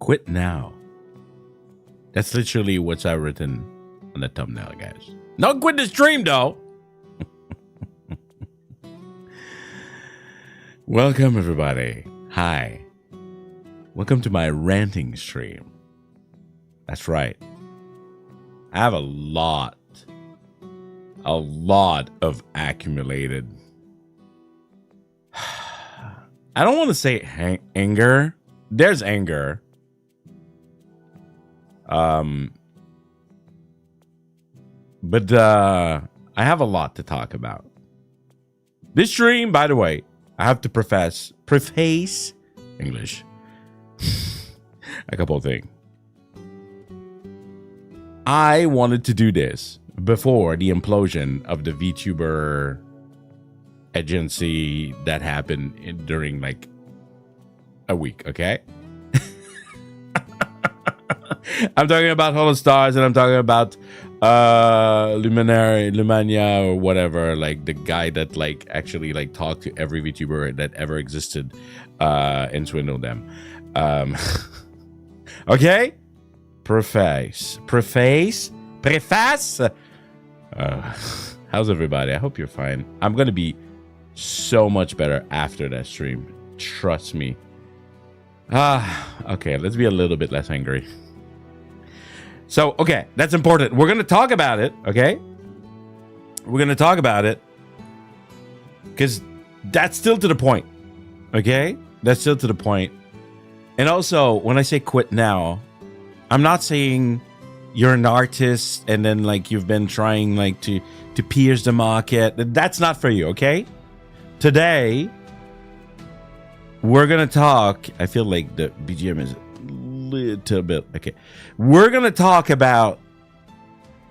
Quit now. That's literally what's I've written on the thumbnail, guys. Not quit the stream, though. Welcome, everybody. Hi. Welcome to my ranting stream. That's right. I have a lot of accumulated. I don't want to say anger. There's anger. But I have a lot to talk about. This stream, by the way, I have to preface English. A couple of things. I wanted to do this before the implosion of the VTuber agency that happened during like a week, okay? I'm talking about Hollow Stars, and I'm talking about Lumania or whatever, like the guy that like actually like talked to every VTuber that ever existed and swindled them. Okay? Preface. How's everybody? I hope you're fine. I'm gonna be so much better after that stream. Trust me. Okay, let's be a little bit less angry. So, okay, that's important. We're gonna talk about it, okay? We're gonna talk about it because that's still to the point, okay? That's still to the point. And also, when I say quit now, I'm not saying you're an artist and then like you've been trying like to pierce the market. That's not for you, okay? Today, we're gonna talk. I feel like the BGM is a little bit okay. We're gonna talk about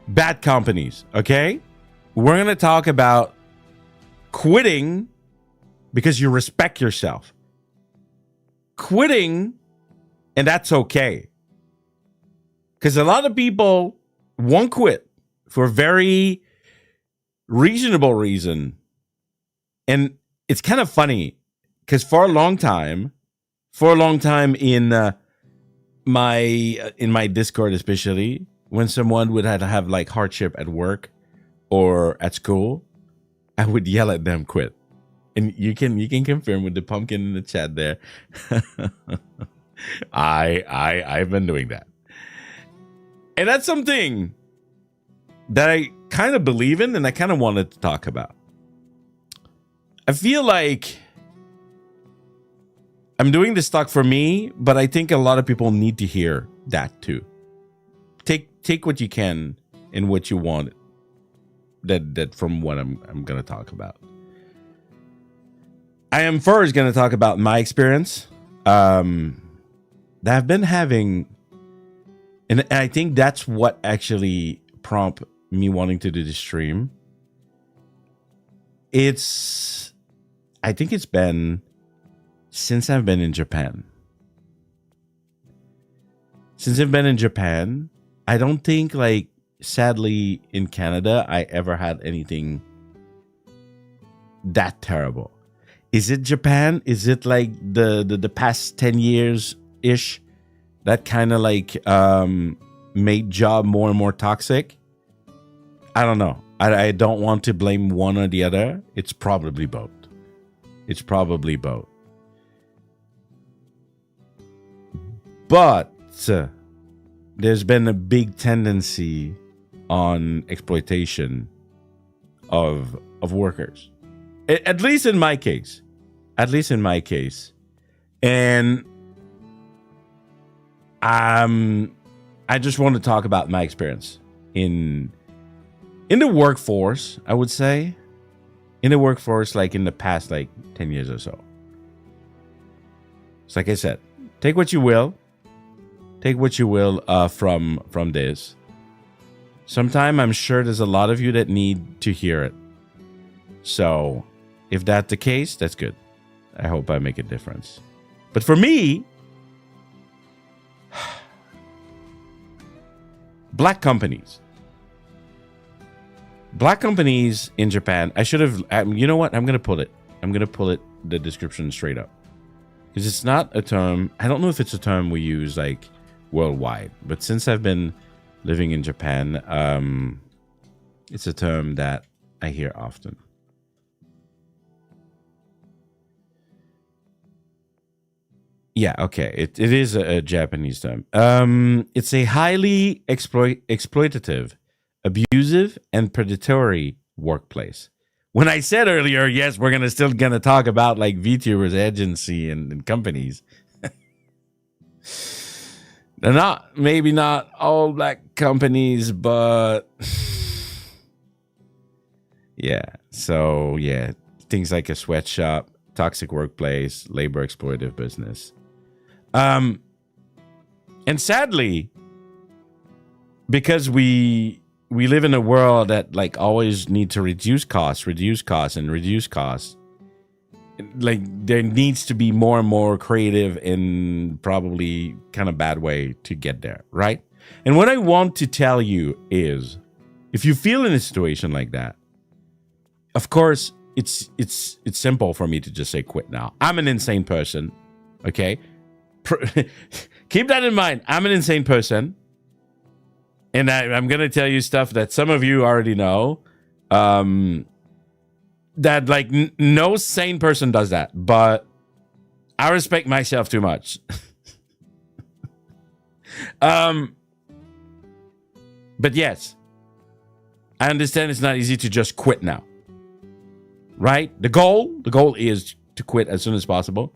bad companies, okay? We're gonna talk about quitting because you respect yourself. Quitting, and that's okay. Because a lot of people won't quit for a very reasonable reason. And it's kind of funny because for a long time in my Discord, especially when someone would have like hardship at work or at school, I would yell at them, quit. And you can confirm with the pumpkin in the chat there. I've been doing that. And that's something that I kind of believe in and I kind of wanted to talk about. I feel like I'm doing this talk for me, but I think a lot of people need to hear that too. Take what you can and what you want that from what I'm going to talk about. I am first going to talk about my experience that I've been having. And I think that's what actually prompted me wanting to do this stream. I think it's been since I've been in Japan. Since I've been in Japan, I don't think like sadly in Canada I ever had anything that terrible. Is it Japan? Is it like the past 10 years ish that kind of like made job more and more toxic? I don't know. I don't want to blame one or the other. It's probably both. But there's been a big tendency on exploitation of workers. At least in my case. And I just want to talk about my experience in the workforce, I would say. In the workforce, like in the past like 10 years or so. It's like I said, take what you will. Take what you will from this. Sometime I'm sure there's a lot of you that need to hear it. So if that's the case, that's good. I hope I make a difference. But for me, black companies in Japan. I should have. You know what? I'm gonna pull it. The description straight up. because it's not a term. I don't know if it's a term we use like worldwide, but since I've been living in Japan, it's a term that I hear often. Yeah, okay. It is a Japanese term. It's a highly exploitative, abusive, and predatory workplace. When I said earlier, yes, we're still gonna talk about like VTubers, agency, and companies. They're maybe not all black companies, but yeah. So yeah, things like a sweatshop, toxic workplace, labor exploitative business. And sadly, because we live in a world that like always need to reduce costs, like there needs to be more and more creative in probably kind of bad way to get there, right? And what I want to tell you is, if you feel in a situation like that, of course, it's simple for me to just say quit now. I'm an insane person, okay? Keep that in mind. I'm an insane person. And I'm going to tell you stuff that some of you already know. That like no sane person does that. But I respect myself too much. But yes, I understand it's not easy to just quit now. Right? The goal is to quit as soon as possible.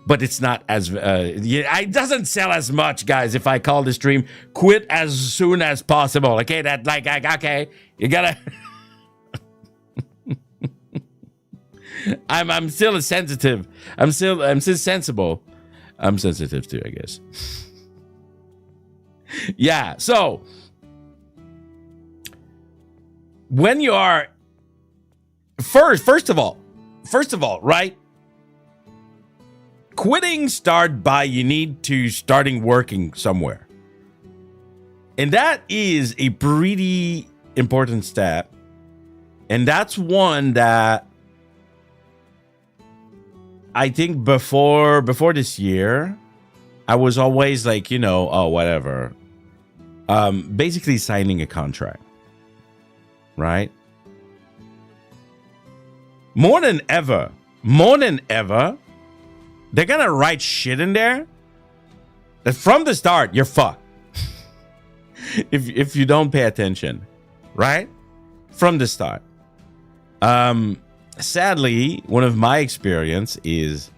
But it's not as it doesn't sell as much, guys. If I call the stream "quit as soon as possible," okay, that like okay, you gotta. I'm still a sensitive. I'm still sensible. I'm sensitive too, I guess. Yeah. So when you are first of all, right? Quitting start by you need to starting working somewhere. And that is a pretty important step. And that's one that I think before this year, I was always like, oh, whatever. Basically signing a contract. Right? More than ever, they're gonna write shit in there that from the start you're fucked. if you don't pay attention, right? From the start. Sadly, one of my experience is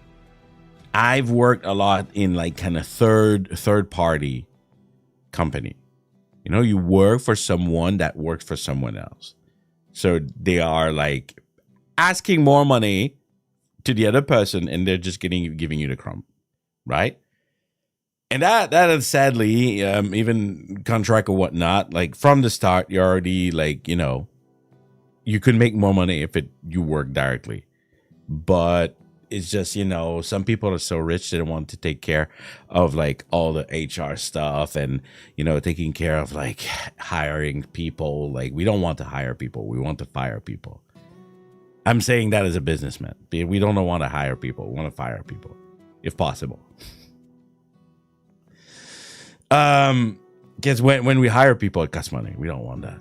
I've worked a lot in like kind of third party company. You work for someone that works for someone else. So they are like asking more money to the other person, and they're just giving you the crumb, right? And that is sadly, even contract or whatnot, like from the start, you're already like, you could make more money if you work directly. But it's just, some people are so rich they don't want to take care of like all the HR stuff and, taking care of like hiring people. Like we don't want to hire people. We want to fire people. I'm saying that as a businessman. We don't want to hire people. We want to fire people, if possible. Because when we hire people, it costs money. We don't want that.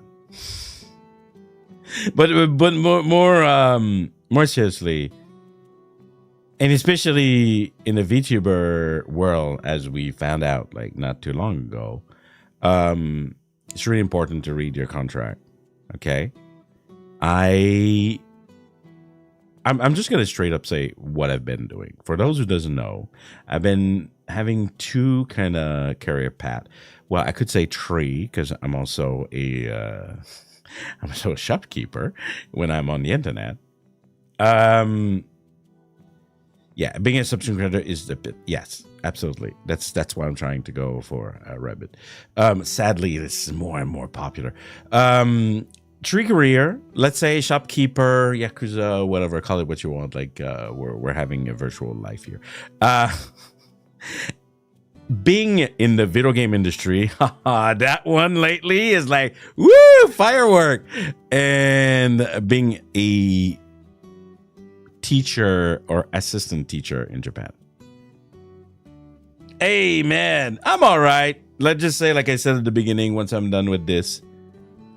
But more seriously, and especially in the VTuber world, as we found out like not too long ago, it's really important to read your contract. Okay, I'm just going to straight up say what I've been doing. For those who doesn't know, I've been having two kind of career path. Well, I could say three, because I'm also a shopkeeper when I'm on the internet. Yeah, being a subscription creator is the bit. Yes, absolutely. That's why I'm trying to go for Rabbit. Sadly, this is more and more popular. Tree career, let's say shopkeeper, yakuza, whatever, call it what you want. Like we're having a virtual life here. Being in the video game industry, that one lately is like woo, firework. And being a teacher or assistant teacher in Japan, Hey, man, I'm all right. Let's just say, like I said at the beginning, once I'm done with this,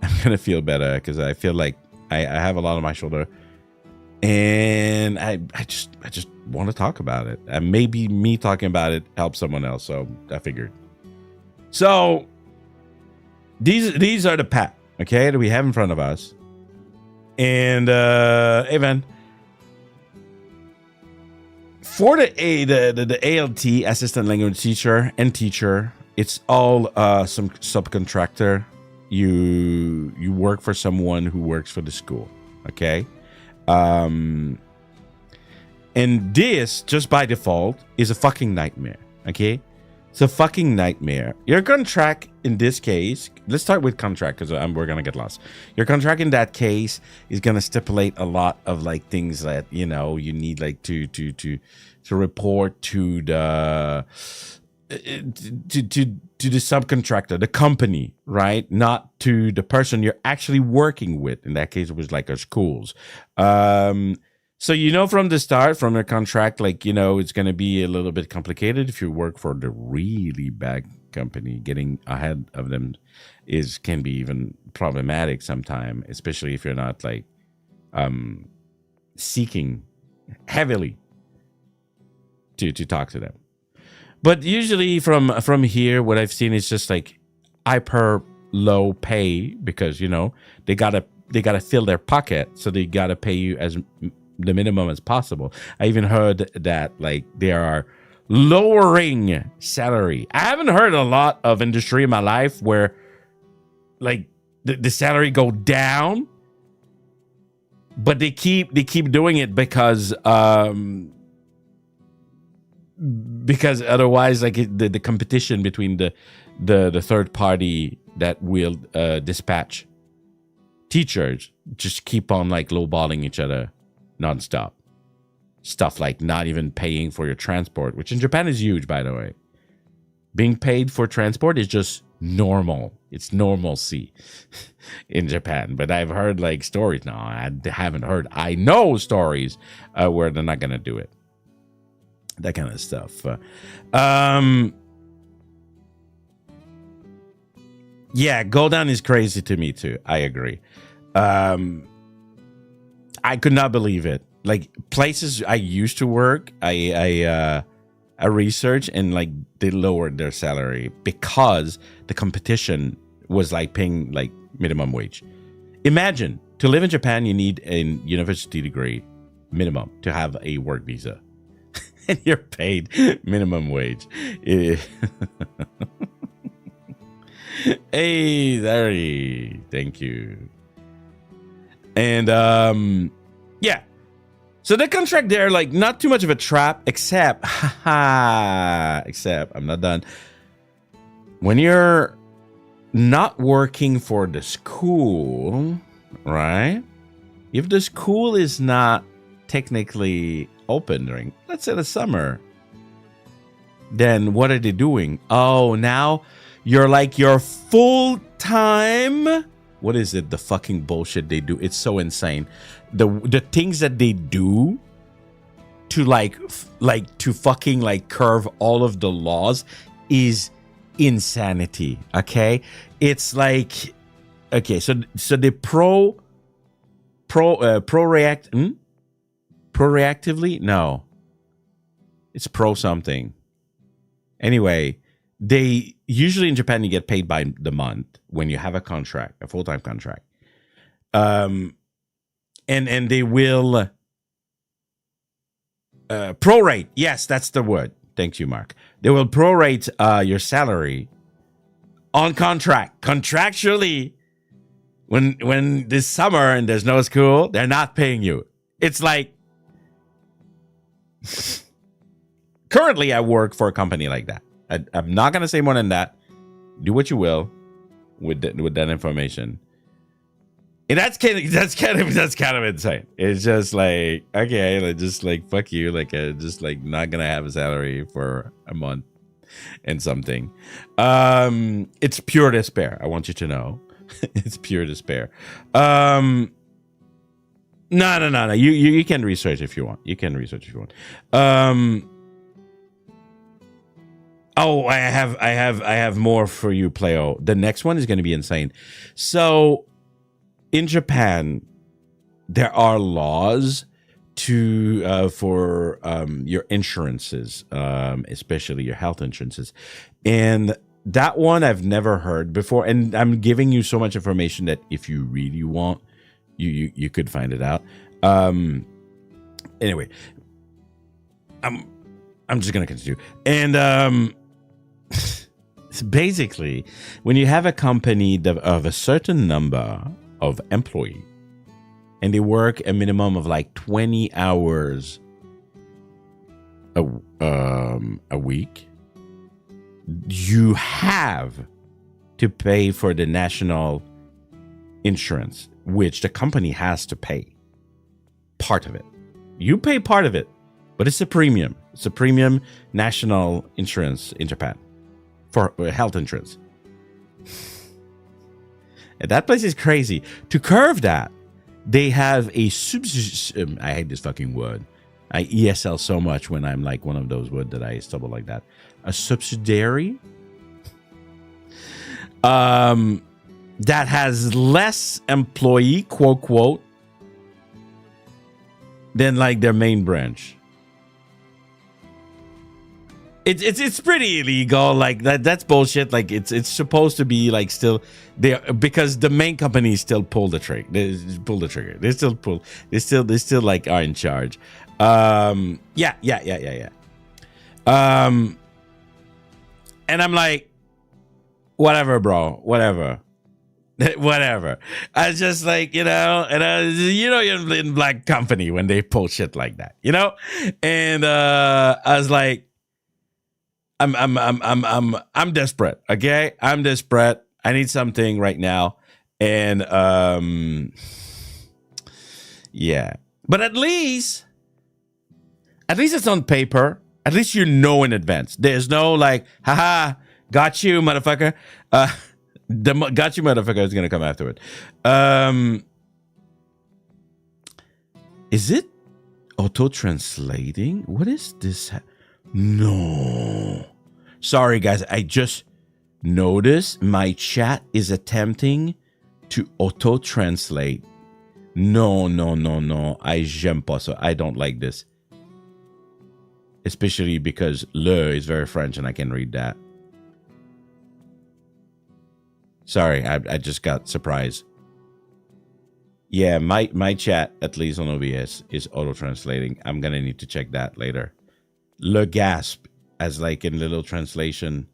I'm going to feel better because I feel like I have a lot on my shoulder. And I just want to talk about it. And maybe me talking about it helps someone else. So I figured. So these are the pack, okay, that we have in front of us. And hey, man. For the ALT, assistant language teacher and teacher, it's all some subcontractor. You work for someone who works for the school, okay? And this, just by default, is a fucking nightmare, okay? It's a fucking nightmare. Your contract in this case, let's start with contract because we're gonna get lost. Your contract in that case is gonna stipulate a lot of like things that you need like to report to the to the subcontractor, the company, right? Not to the person you're actually working with. In that case, it was like our schools. So, from the start, from their contract, like, it's going to be a little bit complicated if you work for the really bad company. Getting ahead of them can be even problematic sometimes, especially if you're not like seeking heavily to talk to them. But usually from here, what I've seen is just like hyper low pay because, they gotta fill their pocket. So they got to pay you as the minimum as possible. I even heard that like they are lowering salary. I haven't heard a lot of industry in my life where like the salary go down, but they keep doing it because otherwise like the competition between the third party that will dispatch teachers just keep on like lowballing each other nonstop. Stuff like not even paying for your transport, which in Japan is huge, by the way. Being paid for transport is just normal. It's normalcy in Japan. But I've heard like stories. No, I haven't heard. I know stories where they're not going to do it. That kind of stuff. Yeah, go down is crazy to me too. I agree. I could not believe it. Like places I used to work, I researched and like they lowered their salary because the competition was like paying like minimum wage. Imagine to live in Japan, you need a university degree minimum to have a work visa, and you're paid minimum wage. Hey, Larry, thank you. And yeah, so the contract there, like not too much of a trap, except I'm not done. When you're not working for the school, right? If the school is not technically open during, let's say, the summer, then what are they doing? Oh, now you're like your full time. What is it? The fucking bullshit they do. It's so insane. The things that they do to like to fucking like curve all of the laws is insanity. Okay, it's like okay. So they proactively. No, it's pro something. Anyway. They usually in Japan you get paid by the month when you have a contract, a full-time contract. And they will prorate. Yes, that's the word. Thank you, Mark. They will prorate your salary on contract. Contractually, when this summer and there's no school, they're not paying you. It's like currently I work for a company like that. I'm not gonna say more than that. Do what you will with that information. And that's kind of insane. It's just like okay, like just like fuck you, like just like not gonna have a salary for a month and something. It's pure despair. I want you to know, it's pure despair. No. You can research if you want. Oh, I have more for you, Playo. The next one is going to be insane. So, in Japan, there are laws to for your insurances, especially your health insurances, and that one I've never heard before. And I'm giving you so much information that if you really want, you could find it out. Anyway, I'm just gonna continue. And basically, when you have a company of a certain number of employees and they work a minimum of like 20 hours a week, you have to pay for the national insurance, which the company has to pay part of it. You pay part of it, but it's a premium. It's a premium national insurance in Japan for health insurance. And that place is crazy. To curve that, they have a I hate this fucking word. I ESL so much when I'm like one of those words that I stumble like that. A subsidiary that has less employee, quote, quote, than like their main branch. It's pretty illegal. Like that's bullshit. Like it's supposed to be like still there because the main company still pull the trigger. They pull the trigger. They still like are in charge. Yeah. And I'm like, whatever, bro. Whatever. I was just like, and you're in black company when they pull shit like that, And I was like, I'm desperate. Okay, I'm desperate. I need something right now, and yeah. But at least it's on paper. At least you know in advance. There's no like, haha, got you, motherfucker. The got you, motherfucker is gonna come afterward. Is it auto translating? What is this? No. Sorry, guys. I just noticed my chat is attempting to auto-translate. No. J'aime pas ça. I don't like this. Especially because le is very French and I can read that. Sorry, I just got surprised. Yeah, my chat, at least on OBS, is auto-translating. I'm going to need to check that later. Le gasp as like in little translation.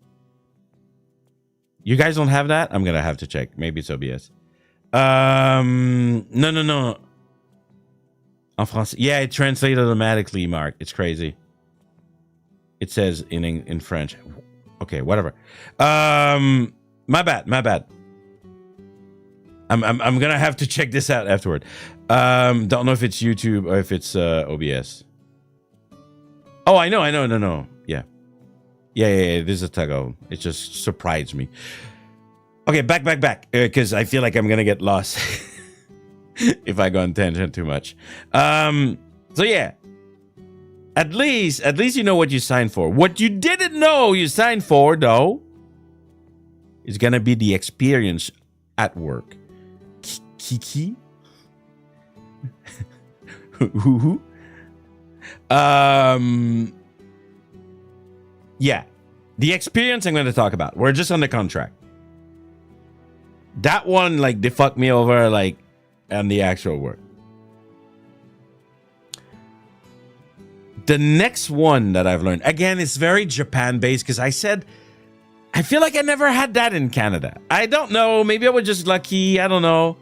You guys don't have that? I'm gonna have to check. Maybe it's OBS. No. En français. Yeah, it translated automatically, Mark. It's crazy. It says in French. Okay, whatever. My bad. I'm gonna have to check this out afterward. Don't know if it's YouTube or if it's OBS. Oh, I know. No. Yeah. This is a Tago. It just surprised me. Okay, back. Because I feel like I'm gonna get lost if I go on tangent too much. So yeah. At least you know what you signed for. What you didn't know you signed for, though, is gonna be the experience at work. Kiki. Who? Yeah, the experience I'm going to talk about. We're just on the contract. That one, like, they fucked me over, like, on the actual work. The next one that I've learned, again, it's very Japan-based because I said, I feel like I never had that in Canada. I don't know. Maybe I was just lucky. I don't know.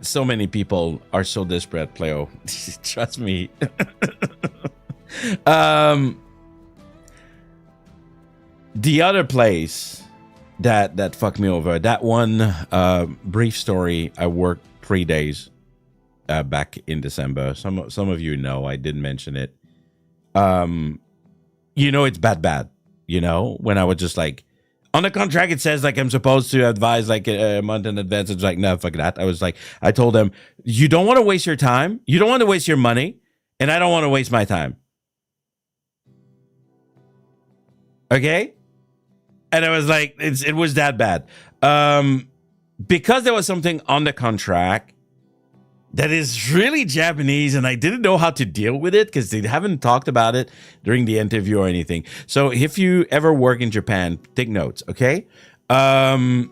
So many people are so desperate, Pleo. Trust me. The other place that fucked me over, that one brief story, I worked 3 days back in December. Some of you know, I did mention it. It's bad. When I was just like, on the contract, it says like I'm supposed to advise like a month in advance. It's like, no, fuck that. I told them, you don't want to waste your time. You don't want to waste your money. And I don't want to waste my time. Okay? And I was like, it was that bad. Because there was something on the contract that is really Japanese, and I didn't know how to deal with it because they haven't talked about it during the interview or anything. So if you ever work in Japan, take notes, okay? The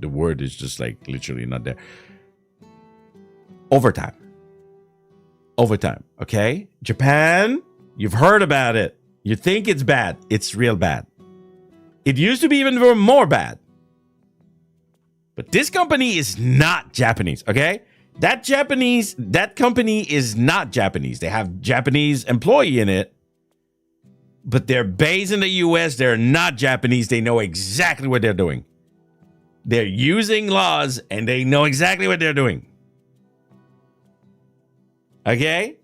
word is just like literally not there. Overtime, okay? Japan, you've heard about it. You think it's bad. It's real bad. It used to be even more bad. But this company is not Japanese, okay? That company is not Japanese. They have Japanese employee in it, but they're based in the US. They're not Japanese. They know exactly what they're doing. They're using laws and they know exactly what they're doing. Okay?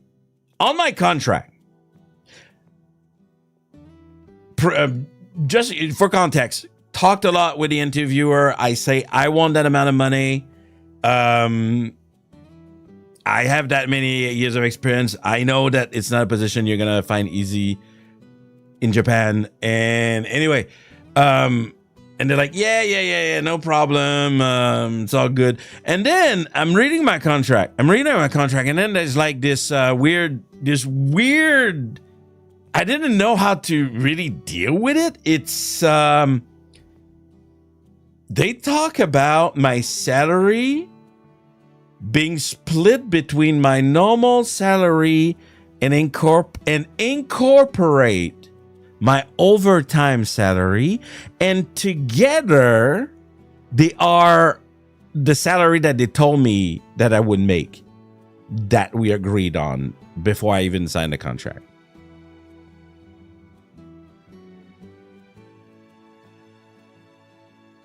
On my contract, just for context, talked a lot with the interviewer. I say, I want that amount of money. I have that many years of experience. I know that it's not a position you're going to find easy in Japan. And anyway, and they're like, yeah, no problem. It's all good. And then I'm reading my contract. And then there's like this weird, I didn't know how to really deal with it. It's, they talk about my salary being split between my normal salary and incorporate my overtime salary, and together they are the salary that they told me that I would make, that we agreed on before I even signed the contract.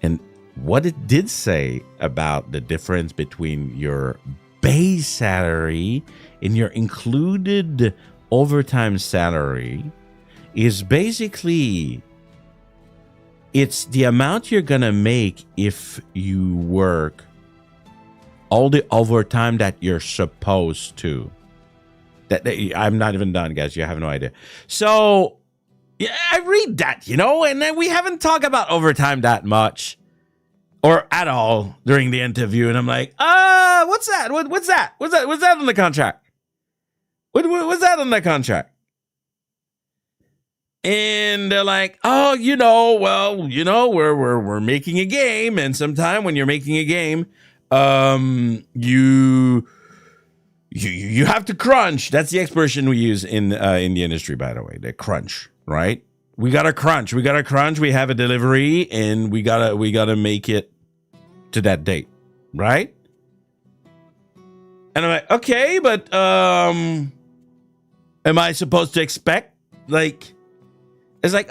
And what it did say about the difference between your base salary and your included overtime salary is basically, it's the amount you're gonna make if you work all the overtime that you're supposed to. I'm not even done, guys. You have no idea. So yeah, I read that, and then we haven't talked about overtime that much or at all during the interview. And I'm like, what's that? What's that? What's that on the contract? What's that on the contract? And they're like, we're making a game, and sometime when you're making a game, you have to crunch. That's the expression we use in the industry, by the way. The crunch, right? We gotta crunch. We have a delivery, and we gotta make it to that date, right? And I'm like, okay, but am I supposed to expect like? It's like,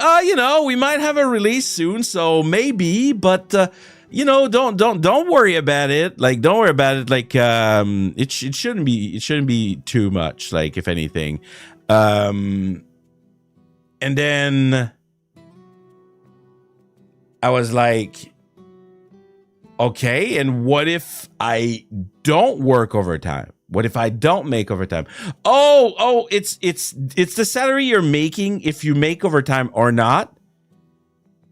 we might have a release soon, so maybe, but don't worry about it. Like, don't worry about it. Like, it shouldn't be too much. Like, if anything, and then I was like, okay, and what if I don't work overtime? What if I don't make overtime? Oh, it's the salary you're making if you make overtime or not.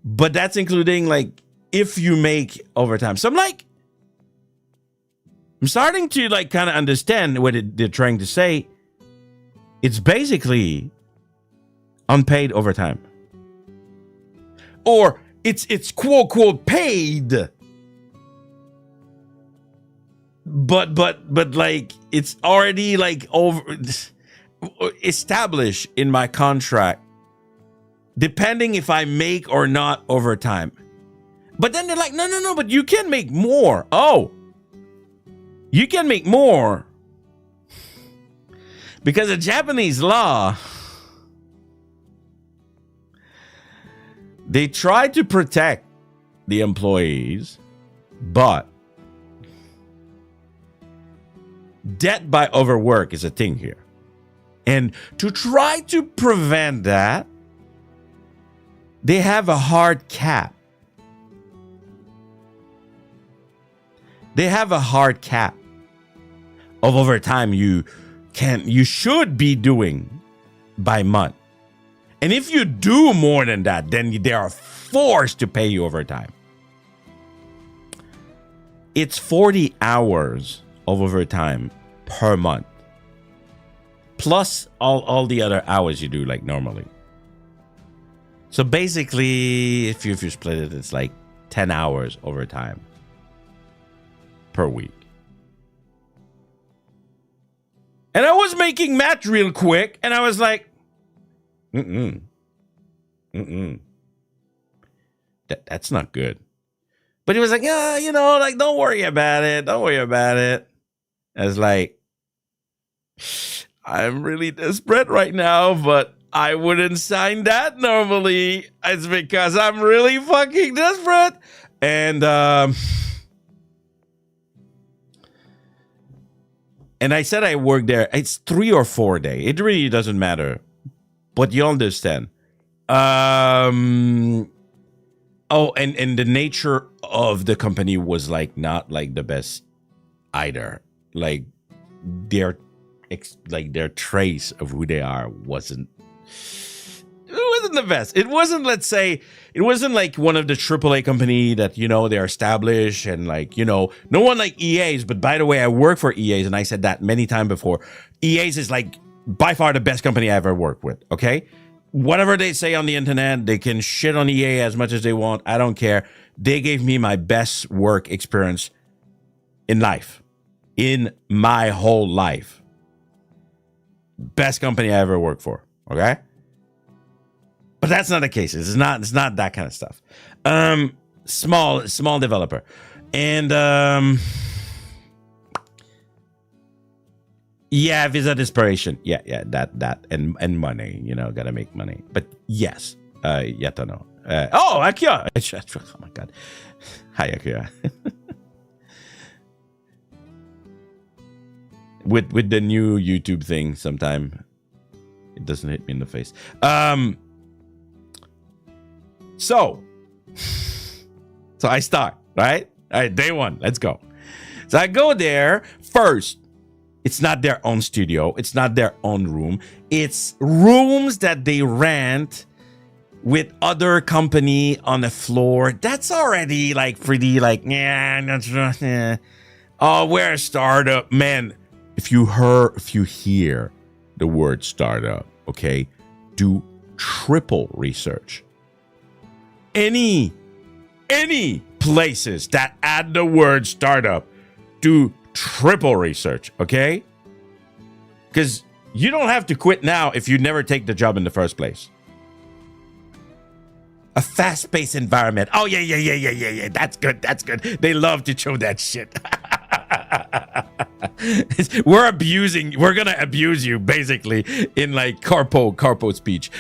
But that's including like if you make overtime. So I'm starting to like kind of understand what they're trying to say. It's basically unpaid overtime. Or it's quote quote paid. But like it's already like established in my contract, depending if I make or not overtime. But then they're like, no, but you can make more. Oh, you can make more because of Japanese law. They try to protect the employees, but debt by overwork is a thing here. And to try to prevent that, they have a hard cap. They have a hard cap of overtime you should be doing by month. And if you do more than that, then they are forced to pay you overtime. It's 40 hours of overtime per month. Plus all the other hours you do like normally. So basically, if you split it, it's like 10 hours overtime per week. And I was making math real quick, and I was like, that's not good. But he was like, yeah, you know, like, don't worry about it. Don't worry about it. I was like, I'm really desperate right now, but I wouldn't sign that normally. It's because I'm really fucking desperate. And I said I work there. It's 3 or 4 days. It really doesn't matter. But you understand. Oh, and the nature of the company was like not like the best either. Like their trace of who they are wasn't the best. It wasn't, let's say, it wasn't like one of the AAA company that, you know, they're established and like, you know, no one like EA's. But by the way, I work for EA's, and I said that many times before. EA's is like by far the best company I ever worked with. Okay. Whatever they say on the internet, they can shit on EA as much as they want. I don't care. They gave me my best work experience in life, in my whole life. Best company I ever worked for. Okay. But that's not the case. It's not that kind of stuff. Small developer. And yeah, visa desperation. Yeah, that and money, you know, gotta make money. But yes, yet or no. Akira. Oh my god. Hi, Akira. with the new YouTube thing, sometime it doesn't hit me in the face. So I start, right? All right, day one, let's go. So I go there first. It's not their own studio. It's not their own room. It's rooms that they rent with other company on the floor. That's already like pretty like, yeah, that's yeah. Oh, we're a startup. Man, if you hear the word startup, okay, do triple research. Any places that add the word startup, do triple research, okay? Because you don't have to quit now if you never take the job in the first place. A fast-paced environment. Oh, yeah. That's good. They love to show that shit. We're going to abuse you, basically, in like corpo speech.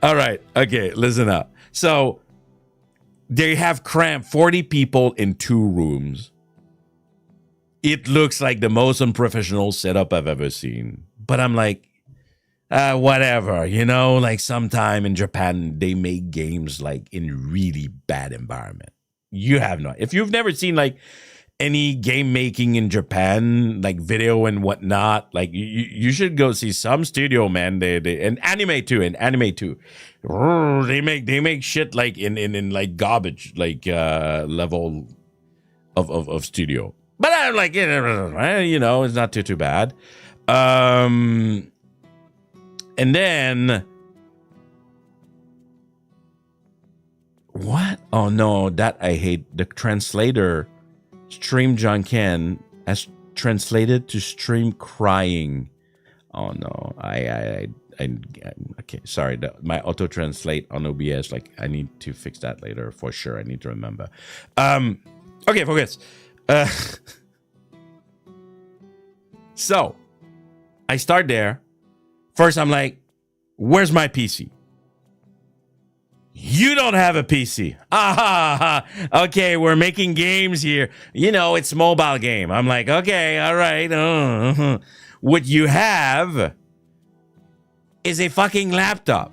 All right. Okay, listen up. So they have cramped 40 people in 2 rooms. It looks like the most unprofessional setup I've ever seen. But I'm like, whatever, you know, like sometime in Japan, they make games like in really bad environment. You have no, if you've never seen like any game making in Japan, like video and whatnot, like you should go see some studio, man. They and anime too. They make shit like in like garbage, like level of studio. But I'm like, you know, it's not too bad. And then what? Oh no, that I hate. The translator stream Janken as translated to stream crying. Oh no, I okay, sorry. My auto translate on OBS, like I need to fix that later for sure. I need to remember. Okay, focus. So I start there. First, I'm like, where's my PC? You don't have a PC. Okay, we're making games here. You know, it's mobile game. I'm like, okay, all right. What you have is a fucking laptop.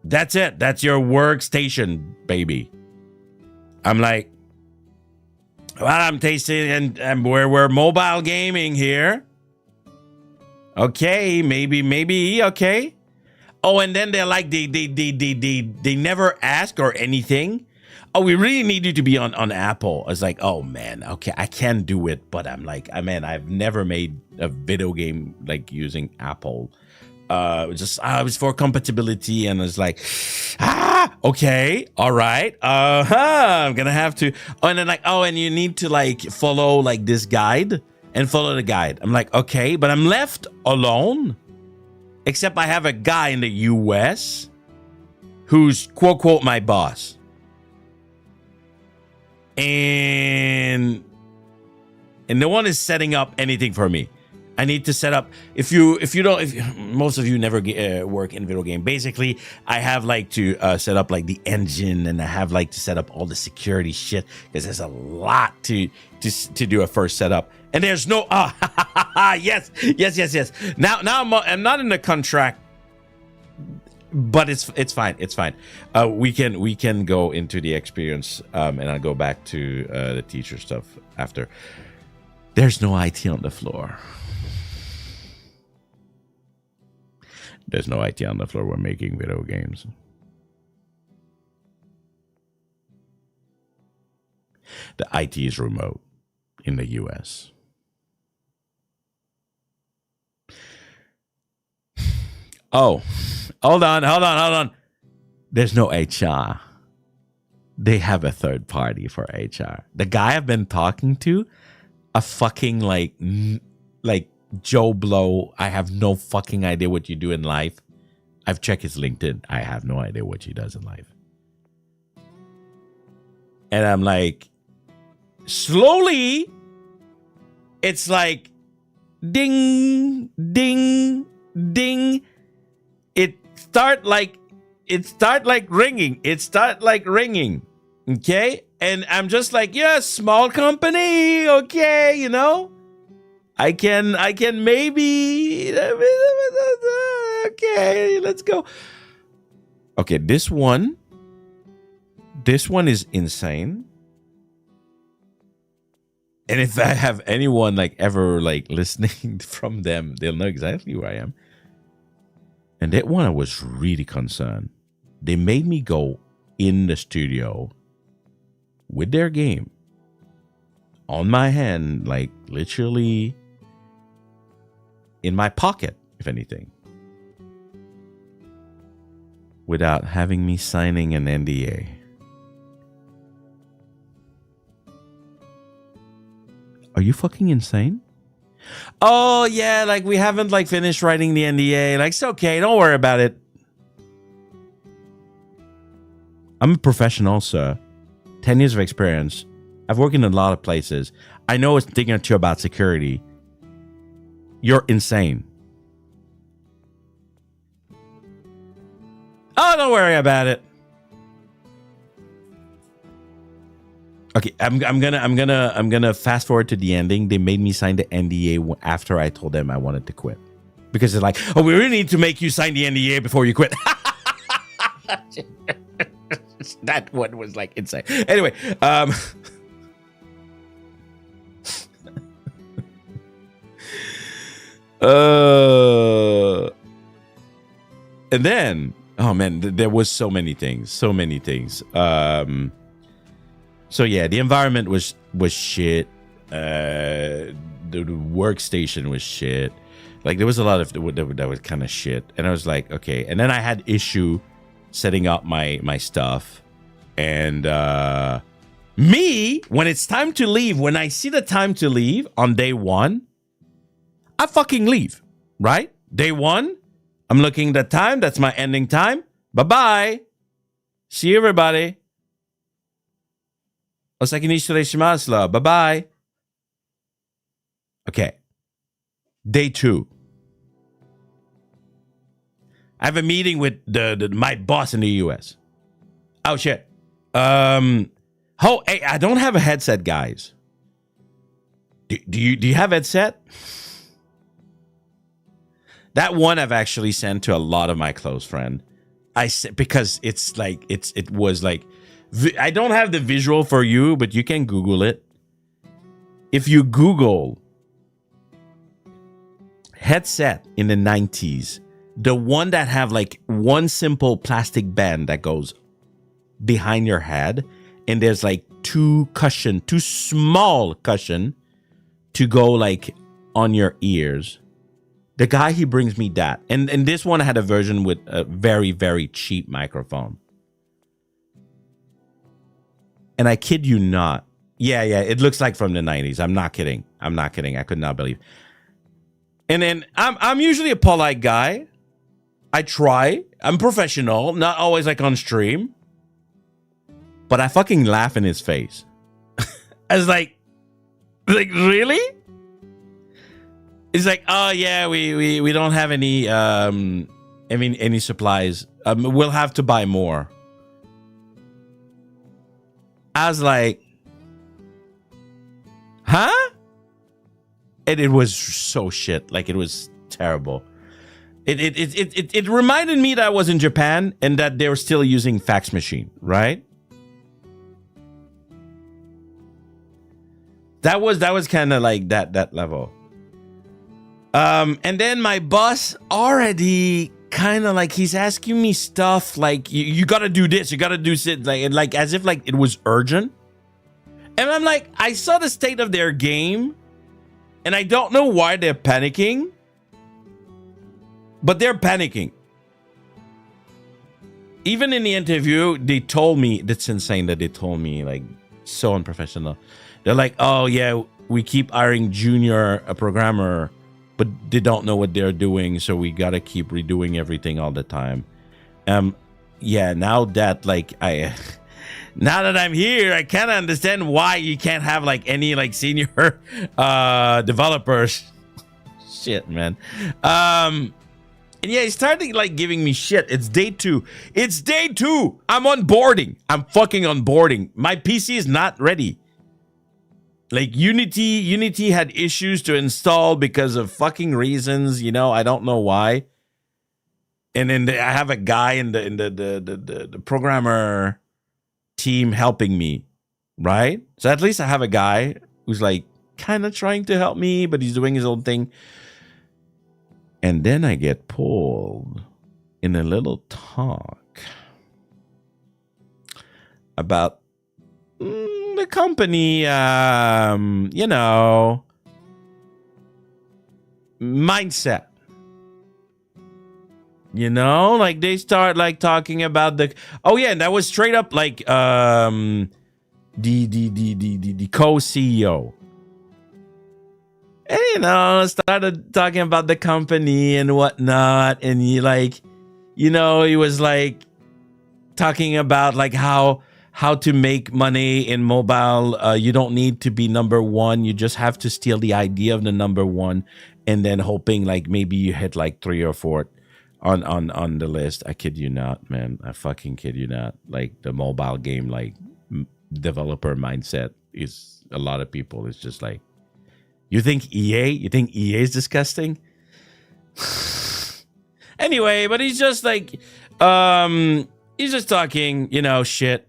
That's it. That's your workstation, baby. I'm like, well, I'm tasting and we're mobile gaming here. Okay, maybe okay. Oh, and then they're like they never ask or anything. Oh, we really need you to be on Apple. I was like, oh man, okay, I can do it, but I'm like, I've never made a video game like using Apple. I was for compatibility, and I was like, okay, all right, I'm gonna have to. Oh, and then like, oh, and you need to like follow like this guide and follow the guide. I'm like, okay, but I'm left alone, except I have a guy in the US who's quote quote my boss, and no one is setting up anything for me. I need to set up. If most of you never work in video game, basically, I have like to set up like the engine, and I have like to set up all the security shit because there's a lot to do a first setup. And there's no yes. Now I'm not in the contract, but it's fine. It's fine. We can go into the experience, and I'll go back to the teacher stuff after. There's no IT on the floor. There's no IT on the floor. We're making video games. The IT is remote in the US. Oh, hold on. There's no HR. They have a third party for HR. The guy I've been talking to, a fucking like Joe Blow. I have no fucking idea what you do in life. I've checked his LinkedIn. I have no idea what he does in life. And I'm like, slowly, it's like, ding, ding, ding. It start like ringing. Okay? And I'm just like, yeah, small company. Okay, you know? I can maybe, okay, let's go. Okay, this one is insane. And if I have anyone like ever like listening from them, they'll know exactly who I am. And that one I was really concerned. They made me go in the studio with their game on my hand, like literally in my pocket, if anything, without having me signing an NDA. Are you fucking insane? Oh yeah, like we haven't like finished writing the NDA. Like it's okay, don't worry about it. I'm a professional, sir. 10 years of experience. I've worked in a lot of places. I know a thing or two about security. You're insane. Oh, don't worry about it. Okay, I'm gonna fast forward to the ending. They made me sign the NDA after I told them I wanted to quit, because they're like, "Oh, we really need to make you sign the NDA before you quit." That one was like insane. Anyway, and then, oh man, there was so many things. So yeah, the environment was shit. The workstation was shit. Like there was a lot of that was kind of shit. And I was like, okay. And then I had issue setting up my stuff. And me, when it's time to leave, when I see the time to leave on day one, I fucking leave, right? Day one, I'm looking at the time. That's my ending time. Bye-bye. See you, everybody. Osaki ni shimasu. Bye-bye. Okay. Day two. I have a meeting with my boss in the US. Oh, shit. Hey, I don't have a headset, guys. Do you have a headset? That one I've actually sent to a lot of my close friends. Because it's like it was like I don't have the visual for you, but you can Google it. If you Google headset in the 90s, the one that have like one simple plastic band that goes behind your head, and there's like two small cushion to go like on your ears. The guy, he brings me that. And this one had a version with a very, very cheap microphone. And I kid you not. Yeah, it looks like from the 90s. I'm not kidding. I could not believe. And then I'm usually a polite guy. I try. I'm professional, not always like on stream. But I fucking laugh in his face. I was like really? It's like, oh yeah, we don't have any any supplies. We'll have to buy more. I was like, huh? And it was so shit. Like, it was terrible. It reminded me that I was in Japan and that they were still using fax machine, right? That was kind of like that level. And then my boss already kind of like, he's asking me stuff like, you gotta do this, you gotta do shit, like as if like it was urgent. And I'm like, I saw the state of their game, and I don't know why they're panicking, but they're panicking. Even in the interview, they told me, that's insane that they told me, like, so unprofessional. They're like, oh yeah, we keep hiring junior programmer, but they don't know what they're doing, so we gotta keep redoing everything all the time. Yeah, now that like now that I'm here, I kind of understand why you can't have like any like senior developers. Shit, man. And yeah, he started like giving me shit. It's day 2. It's day 2. I'm onboarding. I'm fucking onboarding. My PC is not ready. Like Unity had issues to install because of fucking reasons, you know, I don't know why. And then I have a guy in the programmer team helping me, right? So at least I have a guy who's like kind of trying to help me, but he's doing his own thing. And then I get pulled in a little talk about the company, you know, mindset. You know, like they start like talking about the, oh yeah, and that was straight up like the co-CEO. And you know, started talking about the company and whatnot, and he like, you know, he was like talking about like how to make money in mobile. You don't need to be number one. You just have to steal the idea of the number one, and then hoping like maybe you hit like 3 or 4 on the list. I kid you not, man. I fucking kid you not. Like the mobile game, like developer mindset is a lot of people. It's just like, you think EA? You think EA is disgusting? Anyway, but he's just like, he's just talking, you know, shit.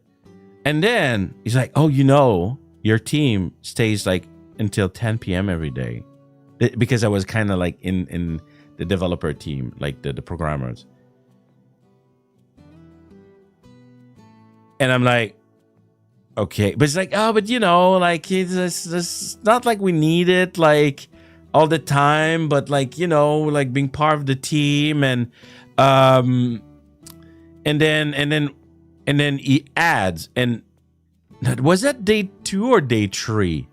And then he's like, oh, you know, your team stays like until 10 p.m. every day. Because I was kind of like in the developer team, like the programmers. And I'm like, okay. But it's like, oh, but you know, like it's not like we need it like all the time, but like, you know, like being part of the team. And then he adds, and was that day 2 or day 3?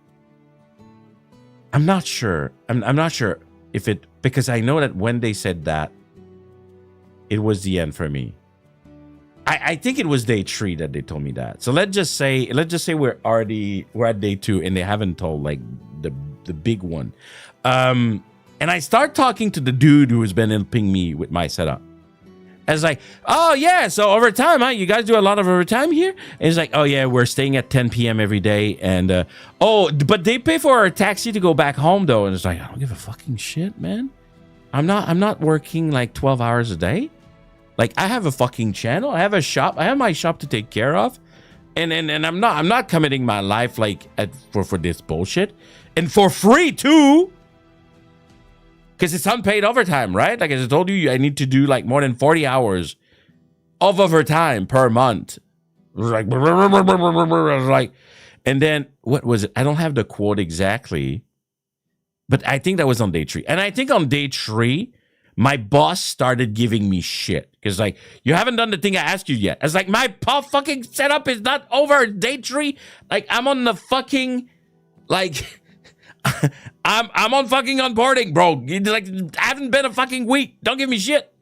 I'm not sure. I'm not sure if it, because I know that when they said that, it was the end for me. I think it was day 3 that they told me that. So let's just say we're at day 2 and they haven't told like the big one. And I start talking to the dude who has been helping me with my setup. And it's like, oh yeah, so overtime, huh? You guys do a lot of overtime here? And it's like, oh yeah, we're staying at 10 p.m. every day. And oh, but they pay for our taxi to go back home though. And it's like, I don't give a fucking shit, man. I'm not working like 12 hours a day. Like, I have a fucking channel. I have a shop. I have my shop to take care of. And I'm not committing my life like for this bullshit, and for free too, because it's unpaid overtime, right? Like as I told you, I need to do like more than 40 hours of overtime per month. It was like, and then what was it? I don't have the quote exactly, but I think that was on day 3. And I think on day 3, my boss started giving me shit. Because, like, you haven't done the thing I asked you yet. It's like, my fucking setup is not over. Day 3. Like, I'm on the fucking, like, I'm on fucking onboarding, bro. Like, I haven't been a fucking week. Don't give me shit.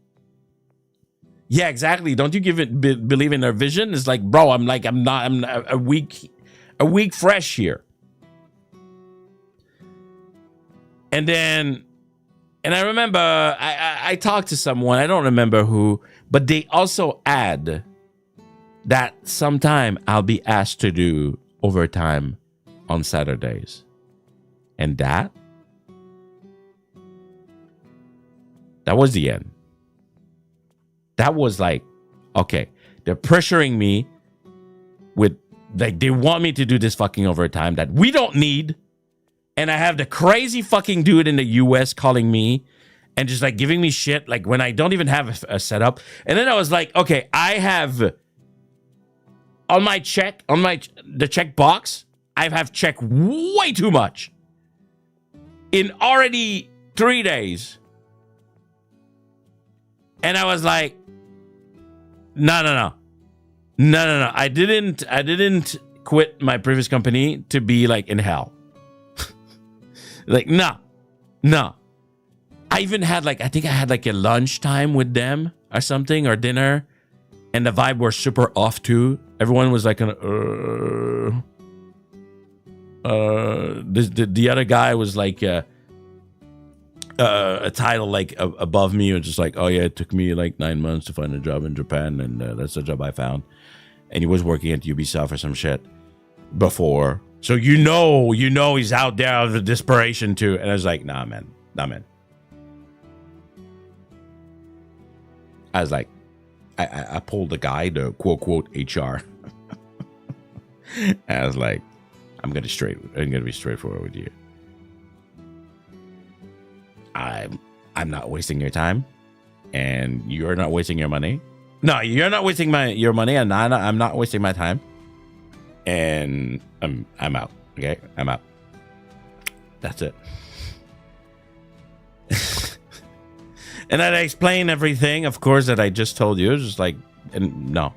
Yeah, exactly. Don't you believe in their vision? It's like, bro, I'm a week fresh here. And then, and I remember I talked to someone, I don't remember who, but they also add that sometime I'll be asked to do overtime on Saturdays. And that was the end. That was like, okay, they're pressuring me with, like, they want me to do this fucking overtime that we don't need. And I have the crazy fucking dude in the US calling me and just like giving me shit, like when I don't even have a setup. And then I was like, okay, I have on my check, the check box, I have checked way too much in already 3 days. And I was like, no. I didn't quit my previous company to be like in hell. Like, no. I even had like, I think I had like a lunchtime with them or something, or dinner, and the vibe was super off too. Everyone was like, the other guy was like a title like above me, was just like, oh yeah, it took me like 9 months to find a job in Japan, and that's the job I found. And he was working at Ubisoft or some shit before. So you know he's out there out of desperation too. And I was like, nah, man. I was like, I pulled the guy, the quote HR. I was like, I'm gonna be straightforward with you. I'm not wasting your time, and you're not wasting your money. No, you're not wasting your money, and I'm not wasting my time. And I'm out. Okay, I'm out. That's it. And I explained everything, of course, that I just told you. It was just like, no.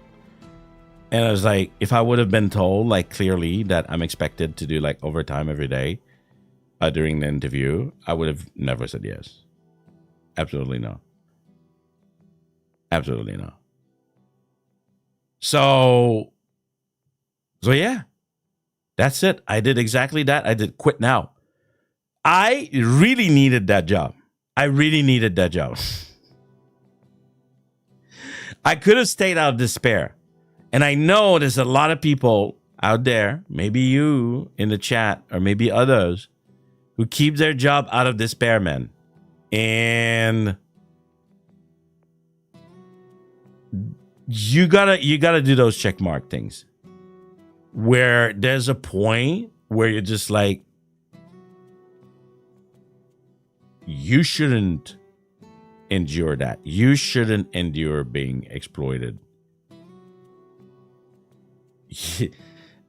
And I was like, if I would have been told, like, clearly that I'm expected to do like overtime every day during the interview, I would have never said yes. Absolutely no. Absolutely no. So yeah, that's it. I did exactly that. I did quit now. I really needed that job. I could have stayed out of despair. And I know there's a lot of people out there, maybe you in the chat, or maybe others, who keep their job out of despair, man. And you gotta do those check mark things, where there's a point where you're just like, you shouldn't endure that. You shouldn't endure being exploited.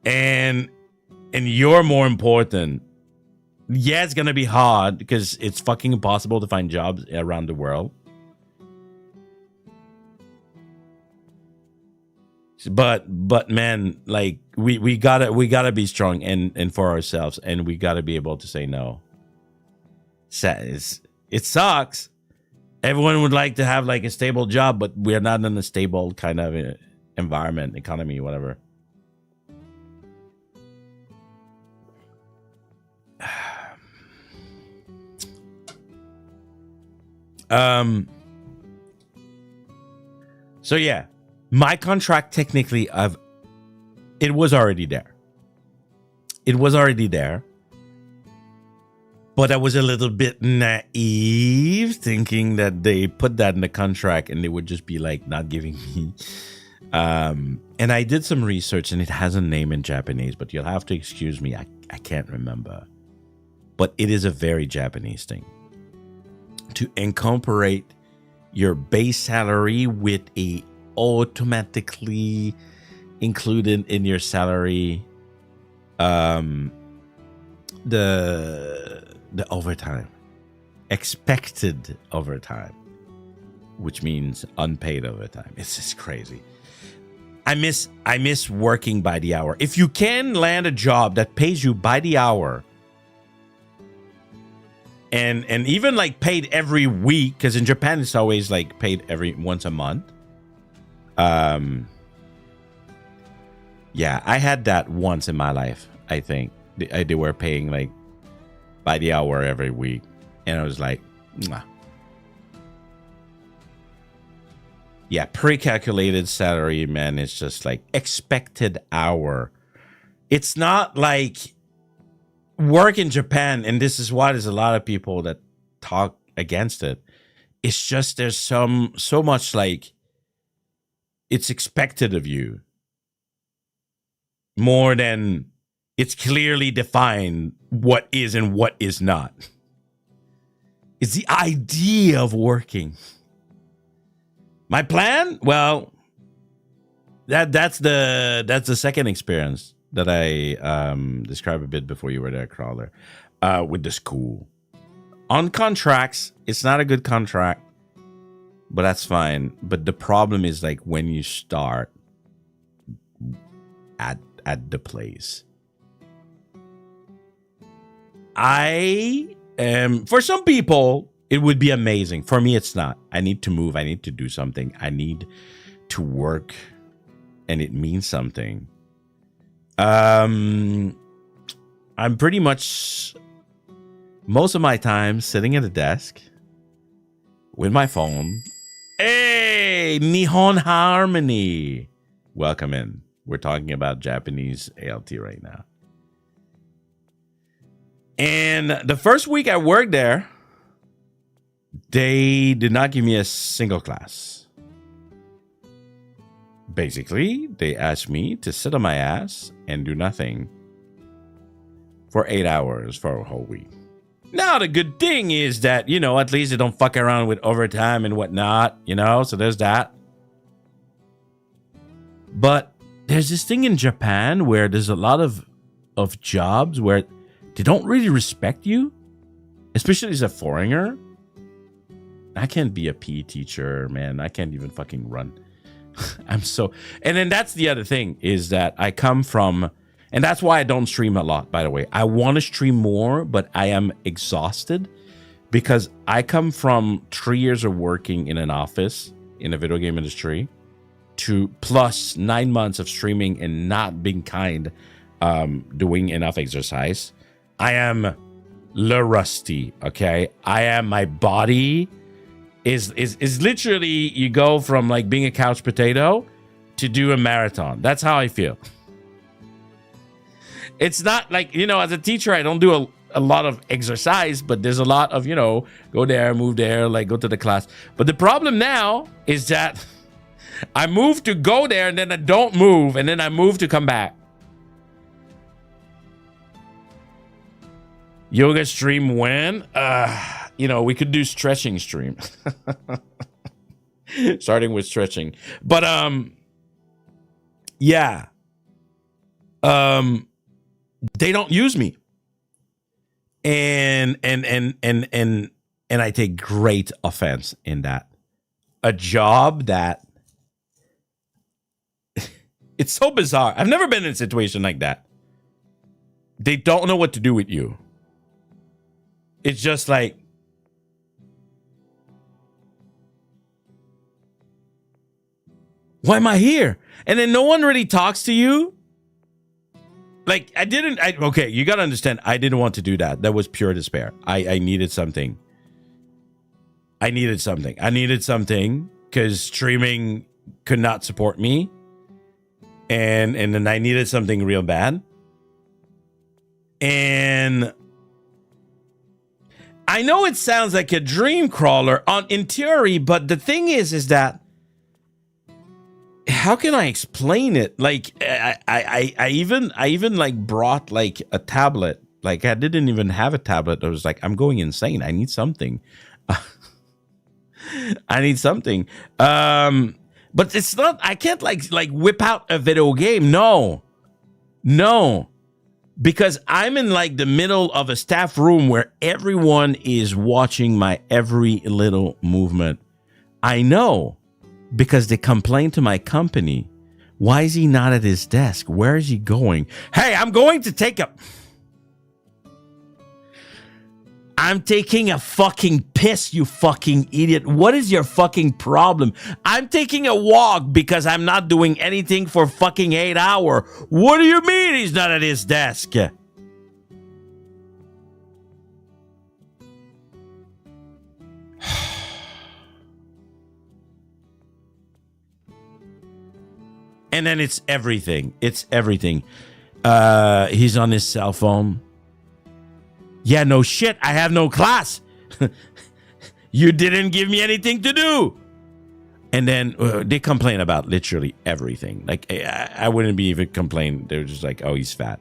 and you're more important. Yeah, it's gonna be hard because it's fucking impossible to find jobs around the world. But man, like we gotta be strong and for ourselves, and we gotta be able to say no. It sucks. Everyone would like to have like a stable job, but we're not in a stable kind of environment, economy, whatever. So yeah, my contract technically it was already there. But I was a little bit naive, thinking that they put that in the contract and they would just be like not giving me And I did some research, and it has a name in Japanese, but you'll have to excuse me. I can't remember. But it is a very Japanese thing. To incorporate your base salary with a automatically included in your salary the overtime. Expected overtime. Which means unpaid overtime. It's just crazy. I miss working by the hour. If you can land a job that pays you by the hour, and even like paid every week, because in Japan it's always like paid once a month. Yeah, I had that once in my life. I think they were paying like by the hour every week, and I was like, mwah. Yeah, pre-calculated salary, man. It's just like expected hour. It's not like work in Japan, and this is why there's a lot of people that talk against it. It's just there's so much like it's expected of you more than it's clearly defined what is and what is not. It's the idea of working. My plan? Well, that's the second experience that I described a bit before you were there, Crawler, with the school. On contracts, it's not a good contract, but that's fine. But the problem is like when you start at the place. For some people, it would be amazing. For me, it's not. I need to move. I need to do something. I need to work. And it means something. I'm pretty much most of my time sitting at a desk with my phone. Hey, Nihon Harmony. Welcome in. We're talking about Japanese ALT right now. And the first week I worked there, they did not give me a single class. Basically, they asked me to sit on my ass and do nothing for 8 hours for a whole week. Now, the good thing is that, at least they don't fuck around with overtime and whatnot, so there's that. But there's this thing in Japan where there's a lot of jobs where they don't really respect you, especially as a foreigner. I can't be a PE teacher, man. I can't even fucking run. And then that's the other thing is that I come from, and that's why I don't stream a lot, by the way. I want to stream more, but I am exhausted because I come from 3 years of working in an office in the video game industry to plus 9 months of streaming and not being kind, doing enough exercise. I am rusty, okay? My body is literally, you go from like being a couch potato to do a marathon. That's how I feel. It's not like, as a teacher, I don't do a lot of exercise, but there's a lot of, go there, move there, like go to the class. But the problem now is that I move to go there and then I don't move and then I move to come back. Yoga stream when? We could do stretching stream. Starting with stretching. But yeah. They don't use me. And I take great offense in that. A job that it's so bizarre. I've never been in a situation like that. They don't know what to do with you. It's just like, why am I here? And then no one really talks to you. Like, okay, you got to understand, I didn't want to do that. That was pure despair. I needed something. I needed something because streaming could not support me. And then I needed something real bad. And I know it sounds like a dream crawler in theory, but the thing is that how can I explain it? Like I even like brought like a tablet. Like I didn't even have a tablet. I was like, I'm going insane. I need something. I need something. But it's not. I can't like whip out a video game. No, because I'm in like the middle of a staff room where everyone is watching my every little movement. I know, because they complain to my company. Why is he not at his desk? Where is he going? Hey, I'm going to take a... I'm taking a fucking piss, you fucking idiot. What is your fucking problem? I'm taking a walk because I'm not doing anything for fucking 8 hours. What do you mean he's not at his desk? And then it's everything. It's everything. He's on his cell phone. Yeah, no shit. I have no class. You didn't give me anything to do. And then they complain about literally everything. Like, I wouldn't be even complain. They're just like, oh, he's fat.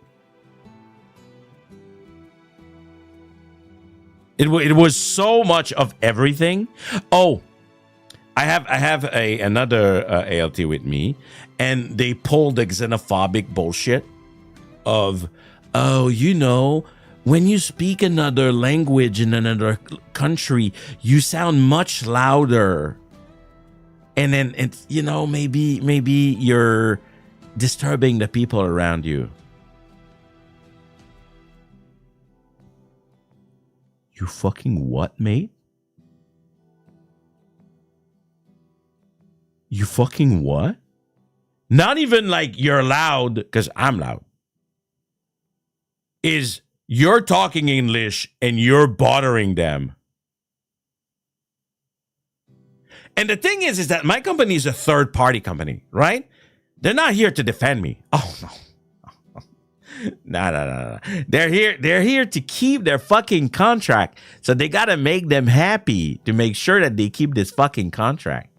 It was so much of everything. Oh, I have another ALT with me, and they pulled the xenophobic bullshit of, oh, you know, when you speak another language in another country, you sound much louder. And then it's, you know, maybe you're disturbing the people around you. You fucking what, mate? You fucking what? Not even like you're loud, because I'm loud. Is you're talking English and you're bothering them. And the thing is that my company is a third-party company, right? They're not here to defend me. Oh, no. No. They're here to keep their fucking contract. So they got to make them happy to make sure that they keep this fucking contract.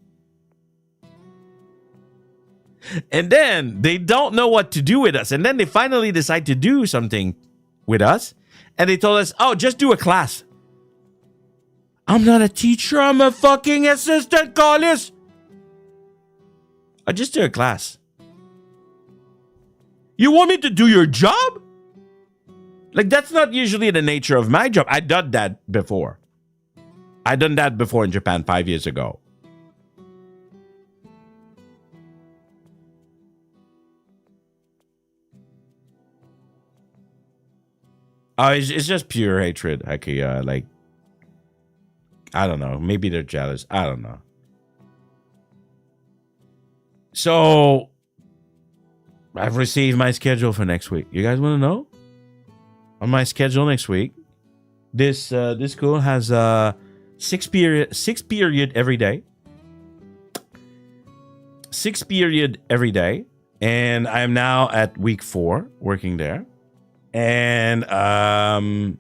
And then they don't know what to do with us. And then they finally decide to do something with us. And they told us, oh, just do a class. I'm not a teacher. I'm a fucking assistant, Carlos. I just do a class. You want me to do your job? Like, that's not usually the nature of my job. I've done that before. I've done that before in Japan 5 years ago. It's just pure hatred, Keira. Like, I don't know. Maybe they're jealous. I don't know. So, I've received my schedule for next week. You guys want to know? On my schedule next week, this school has six period every day. 6 period every day. And I am now at week 4 working there. And on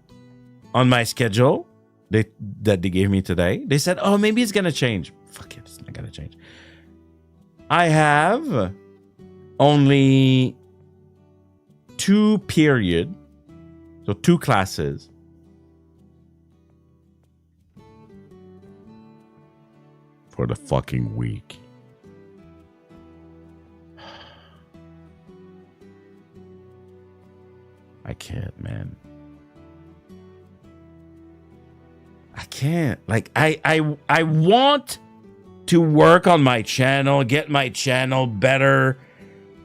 my schedule that they gave me today, they said, oh, maybe it's going to change. Fuck it, it's not going to change. I have only 2 period, so 2 classes. For the fucking week. I can't, man. I can't. Like, I want to work on my channel, get my channel better,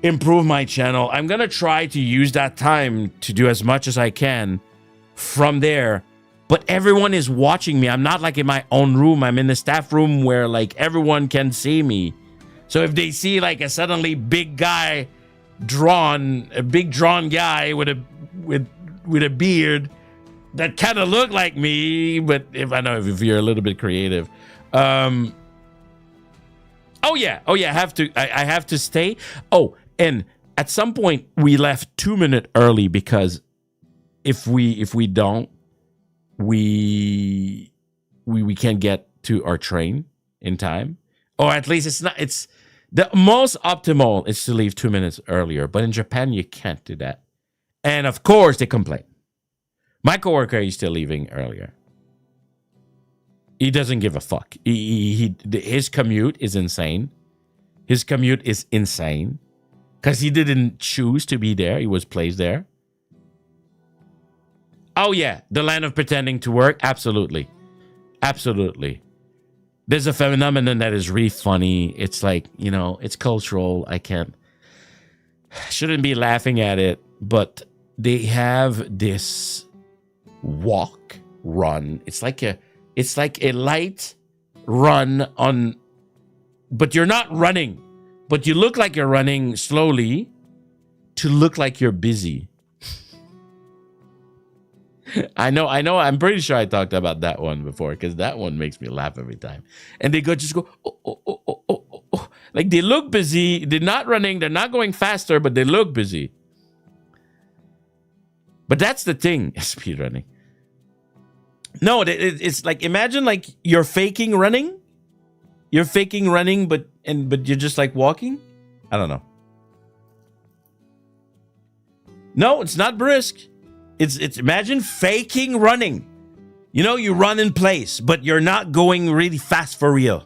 improve my channel. I'm going to try to use that time to do as much as I can from there. But everyone is watching me. I'm not like in my own room. I'm in the staff room where like everyone can see me. So if they see like a suddenly big guy a big drawn guy with a beard that kind of look like me, but if you're a little bit creative. I have to stay. Oh, and at some point we left 2 minutes early because if we don't, we can't get to our train in time. Or at least it's The most optimal is to leave 2 minutes earlier, but in Japan, you can't do that. And of course, they complain. My coworker is still leaving earlier. He doesn't give a fuck. His commute is insane. His commute is insane because he didn't choose to be there. He was placed there. Oh, yeah. The land of pretending to work. Absolutely. Absolutely. There's a phenomenon that is really funny. It's like, you know, it's cultural. Shouldn't be laughing at it, but they have this walk, run. It's like a light run on, but you're not running, but you look like you're running slowly to look like you're busy. I know. I'm pretty sure I talked about that one before because that one makes me laugh every time. And they just go, oh. Like they look busy. They're not running. They're not going faster, but they look busy. But that's the thing, speed running. No, it's like, imagine like you're faking running. You're faking running, but you're just like walking. I don't know. No, it's not brisk. It's imagine faking running. You know, you run in place, but you're not going really fast for real.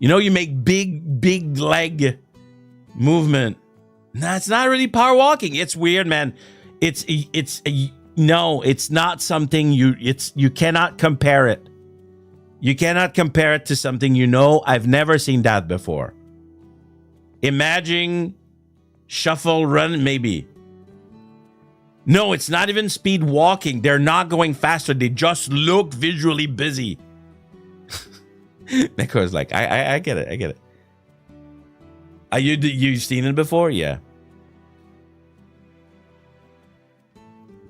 You know, you make big leg movement. No, it's not really power walking. It's weird, man. No, it's not something you cannot compare it. You cannot compare it to something you know. I've never seen that before. Imagine shuffle run, maybe. No, it's not even speed walking. They're not going faster. They just look visually busy. Nico's like, I get it. I get it. You've seen it before? Yeah.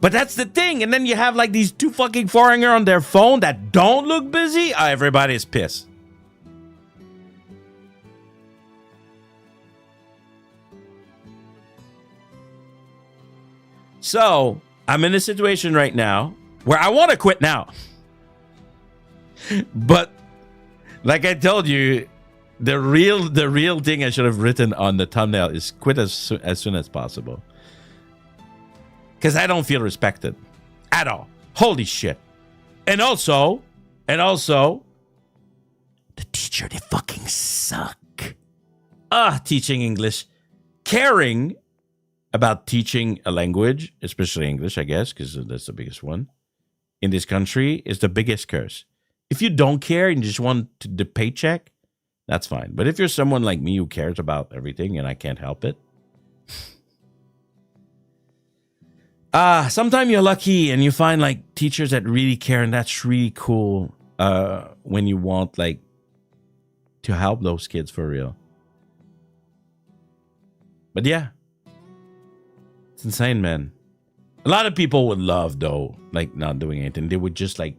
But that's the thing. And then you have like these two fucking foreigner on their phone that don't look busy. Everybody's pissed. So I'm in a situation right now where I want to quit now. But like I told you, the real thing I should have written on the thumbnail is quit as soon as possible. Because I don't feel respected at all. Holy shit. And also, the teacher, they fucking suck. Teaching English. Caring about teaching a language, especially English, I guess, because that's the biggest one, in this country is the biggest curse. If you don't care and you just want the paycheck, that's fine. But if you're someone like me who cares about everything and I can't help it, sometimes you're lucky and you find like teachers that really care, and that's really cool when you want like to help those kids for real. But yeah, it's insane, man. A lot of people would love, though, like not doing anything. They would just like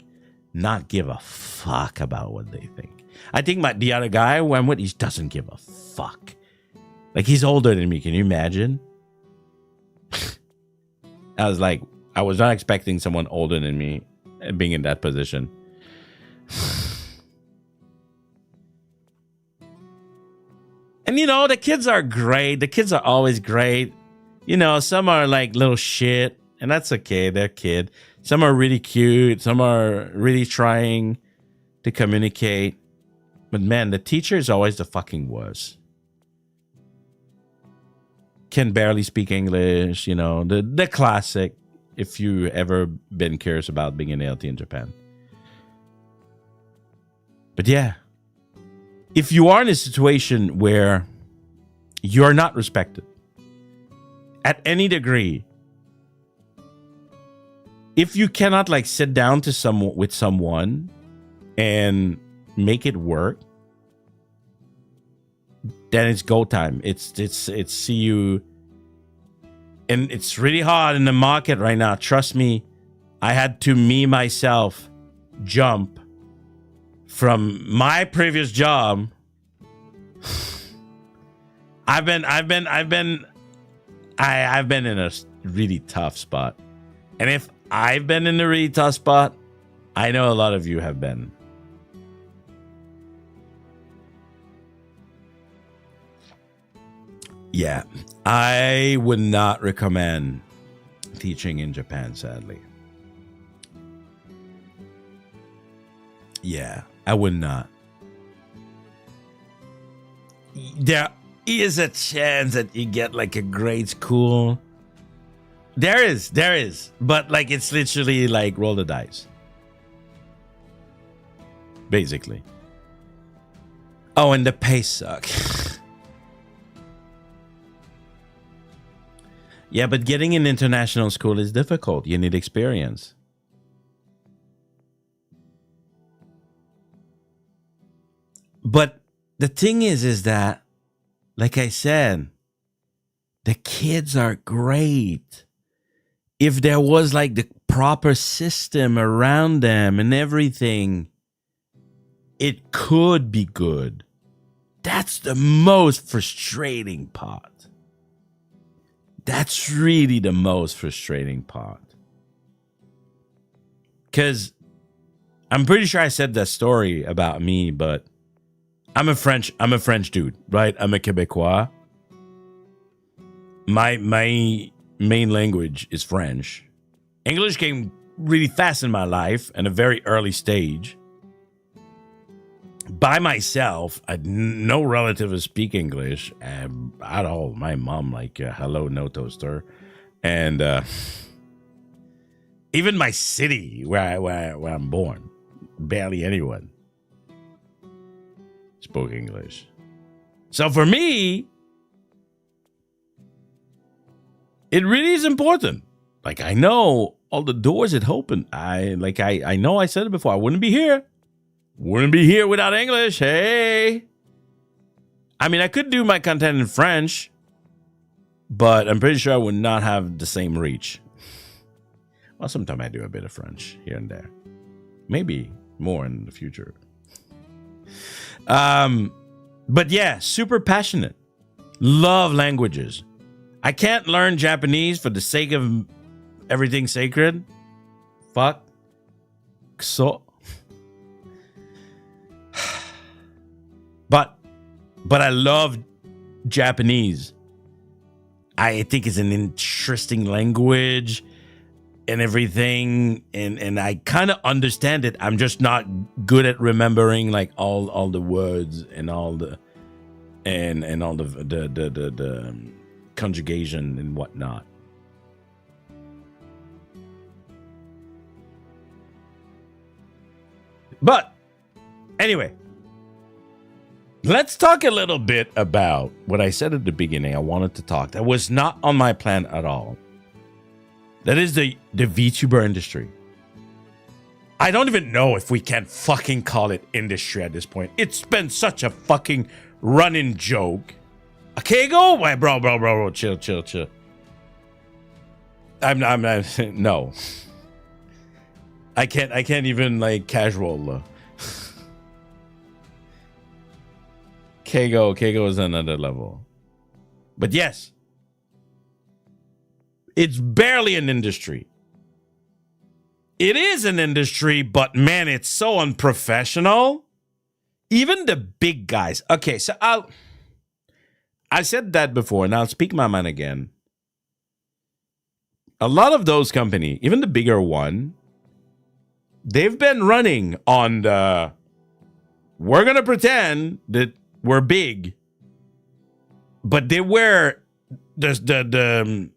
not give a fuck about what they think. I think the other guy who I'm with, he doesn't give a fuck. Like, he's older than me. Can you imagine? I was not expecting someone older than me being in that position. And, you know, the kids are great. The kids are always great. You know, some are like little shit, and that's okay. They're kid. Some are really cute. Some are really trying to communicate. But, man, the teacher is always the fucking worst. Can barely speak English, you know, the classic, if you ever been curious about being an LT in Japan. But yeah, if you are in a situation where you're not respected at any degree, if you cannot like sit down with someone and make it work, then it's go time. It's see you. And it's really hard in the market right now. Trust me, I had to myself jump from my previous job. I've been in a really tough spot. And if I've been in a really tough spot, I know a lot of you have been. Yeah, I would not recommend teaching in Japan, sadly. Yeah, I would not. There is a chance that you get like a grade school. There is. But like it's literally like roll the dice. Basically. Oh, and the pay suck. Yeah, but getting in international school is difficult. You need experience. But the thing is that, like I said, the kids are great. If there was like the proper system around them and everything, it could be good. That's the most frustrating part. That's really the most frustrating part. Because I'm pretty sure I said that story about me, but I'm a French dude, right? I'm a Quebecois. My main language is French. English came really fast in my life at a very early stage. By myself, I had no relative who speak English at all. My mom, like, hello, no toaster. And even my city, where I'm born, barely anyone spoke English. So for me, it really is important. Like, I know all the doors it opened. I know I said it before. I wouldn't be here. Wouldn't be here without English. Hey. I mean, I could do my content in French, but I'm pretty sure I would not have the same reach. Well, sometimes I do a bit of French here and there. Maybe more in the future. But yeah, super passionate. Love languages. I can't learn Japanese for the sake of everything sacred. Fuck. So. But I love Japanese. I think it's an interesting language and everything, and I kind of understand it. I'm just not good at remembering like all the words and all the and all the conjugation and whatnot. But anyway, let's talk a little bit about what I said at the beginning. I wanted to talk. That was not on my plan at all. That is the VTuber industry. I don't even know if we can fucking call it industry at this point. It's been such a fucking running joke. Okay, go away, bro. Chill. I'm no. I can't even like casual. Keigo is another level. But yes, it's barely an industry. It is an industry, but man, it's so unprofessional. Even the big guys. Okay, so I said that before, and I'll speak my mind again. A lot of those companies, even the bigger one, they've been running on the, we're going to pretend that we're big, but they were the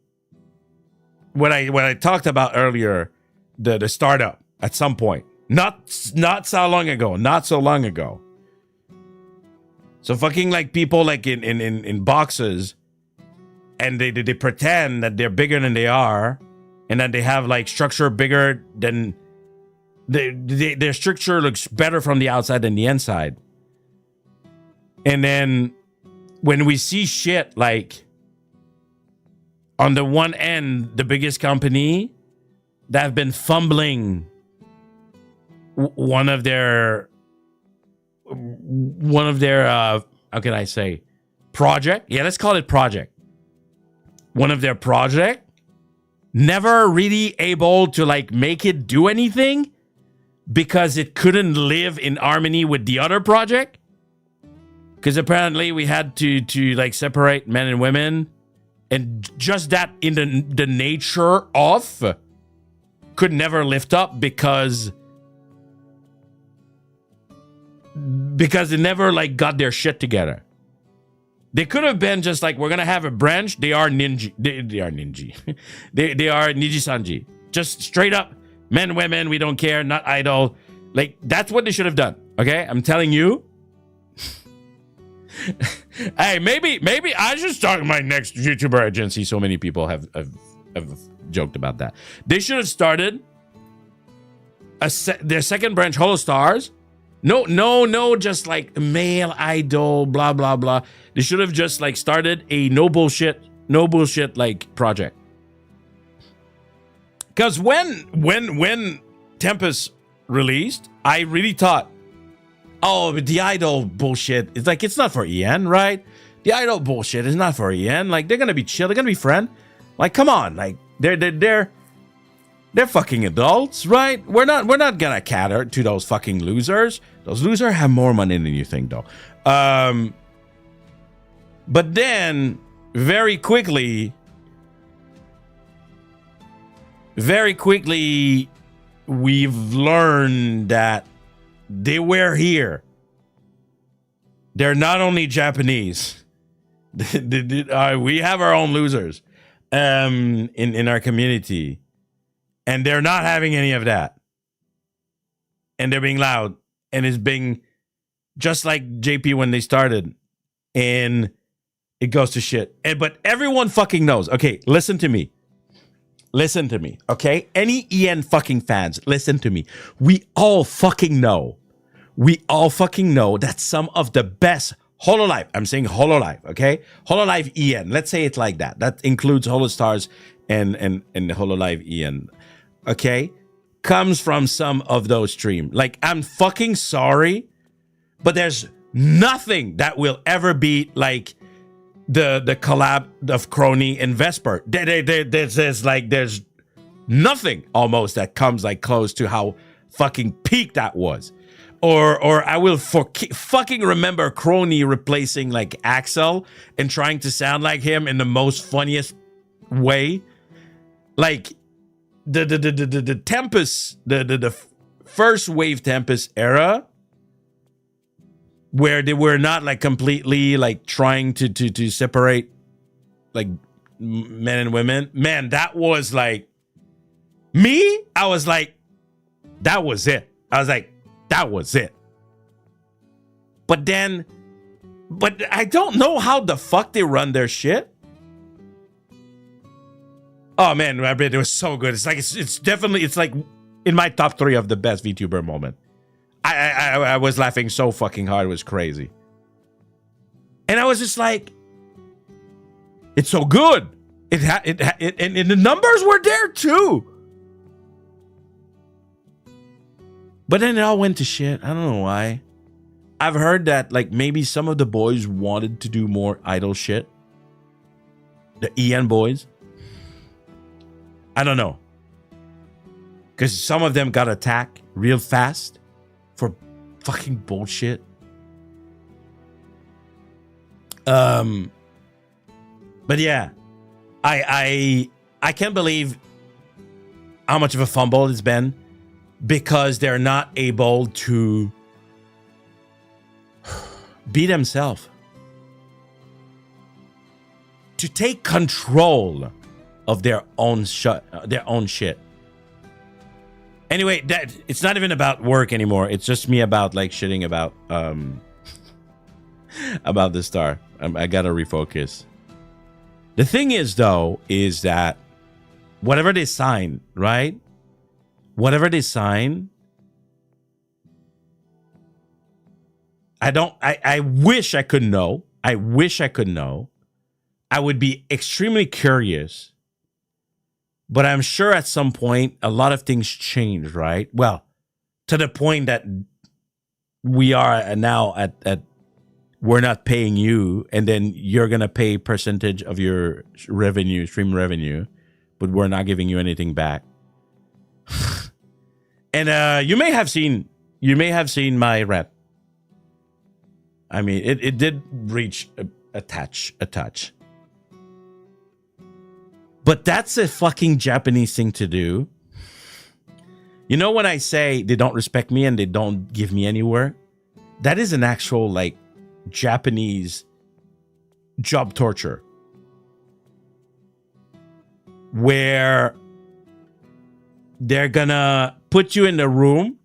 what I talked about earlier, the startup at some point, not so long ago. So fucking like people like in boxes, and they pretend that they're bigger than they are, and that they have like structure bigger than their structure looks better from the outside than the inside. And then when we see shit like on the one end, the biggest company that have been fumbling one of their how can I say, project? Yeah, let's call it project. One of their project, never really able to like make it do anything because it couldn't live in harmony with the other project. Because apparently we had to like separate men and women, and just that in the nature of could never lift up because they never like got their shit together. They could have been just like, we're gonna have a branch. They are ninja. They are ninja. they are Niji-sanji. Just straight up men, women. We don't care. Not idol. Like that's what they should have done. Okay, I'm telling you. Hey, maybe I should start my next YouTuber agency. So many people have joked about that. They should have started their second branch, Holo Stars. No, just like male idol, blah blah blah. They should have just like started a no bullshit like project. Because when Tempest released, I really thought, oh, but the idol bullshit, it's like, it's not for Ian, right? The idol bullshit is not for Ian. Like, they're gonna be chill, they're gonna be friend. Like, come on, like they're fucking adults, right? We're not gonna cater to those fucking losers. Those losers have more money than you think, though. But then very quickly, we've learned that they were here. They're not only Japanese. We have our own losers in our community. And they're not having any of that. And they're being loud. And it's being just like JP when they started. And it goes to shit. But everyone fucking knows. Okay, listen to me. Listen to me, okay? Any EN fucking fans, listen to me. We all fucking know that some of the best Hololive, I'm saying Hololive, okay? Hololive EN, let's say it like that. That includes Holostars and Hololive EN, okay? Comes from some of those streams. Like, I'm fucking sorry, but there's nothing that will ever beat, like, the collab of Crony and Vesper. There's nothing almost that comes like close to how fucking peak that was. Or I will fucking remember Crony replacing like Axel and trying to sound like him in the most funniest way. Like the Tempest, the first wave Tempest era, where they were not like completely like trying to separate like men and women. Man, that was like me. I was like, that was it. I was like, that was it. But I don't know how the fuck they run their shit. Oh man, it was so good. It's like it's definitely like in my top 3 of the best VTuber moment. I was laughing so fucking hard. It was crazy. And I was just like, it's so good. And the numbers were there too. But then it all went to shit. I don't know why. I've heard that like maybe some of the boys wanted to do more idol shit. The EN boys. I don't know. Because some of them got attacked real fast. For fucking bullshit. But yeah, I can't believe how much of a fumble it's been because they're not able to be themselves, to take control of their own shit. Anyway, that it's not even about work anymore. It's just me about like shitting about the star. I gotta refocus. The thing is, though, is that whatever they sign, right? Whatever they sign, I wish I could know. I wish I could know. I would be extremely curious. But I'm sure at some point, a lot of things change, right? Well, to the point that we are now at we're not paying you, and then you're going to pay percentage of your revenue, stream revenue, but we're not giving you anything back. And you may have seen my rant. I mean, it did reach a touch. But that's a fucking Japanese thing to do. You know, when I say they don't respect me and they don't give me anywhere, that is an actual, like, Japanese job torture. Where they're gonna put you in the room,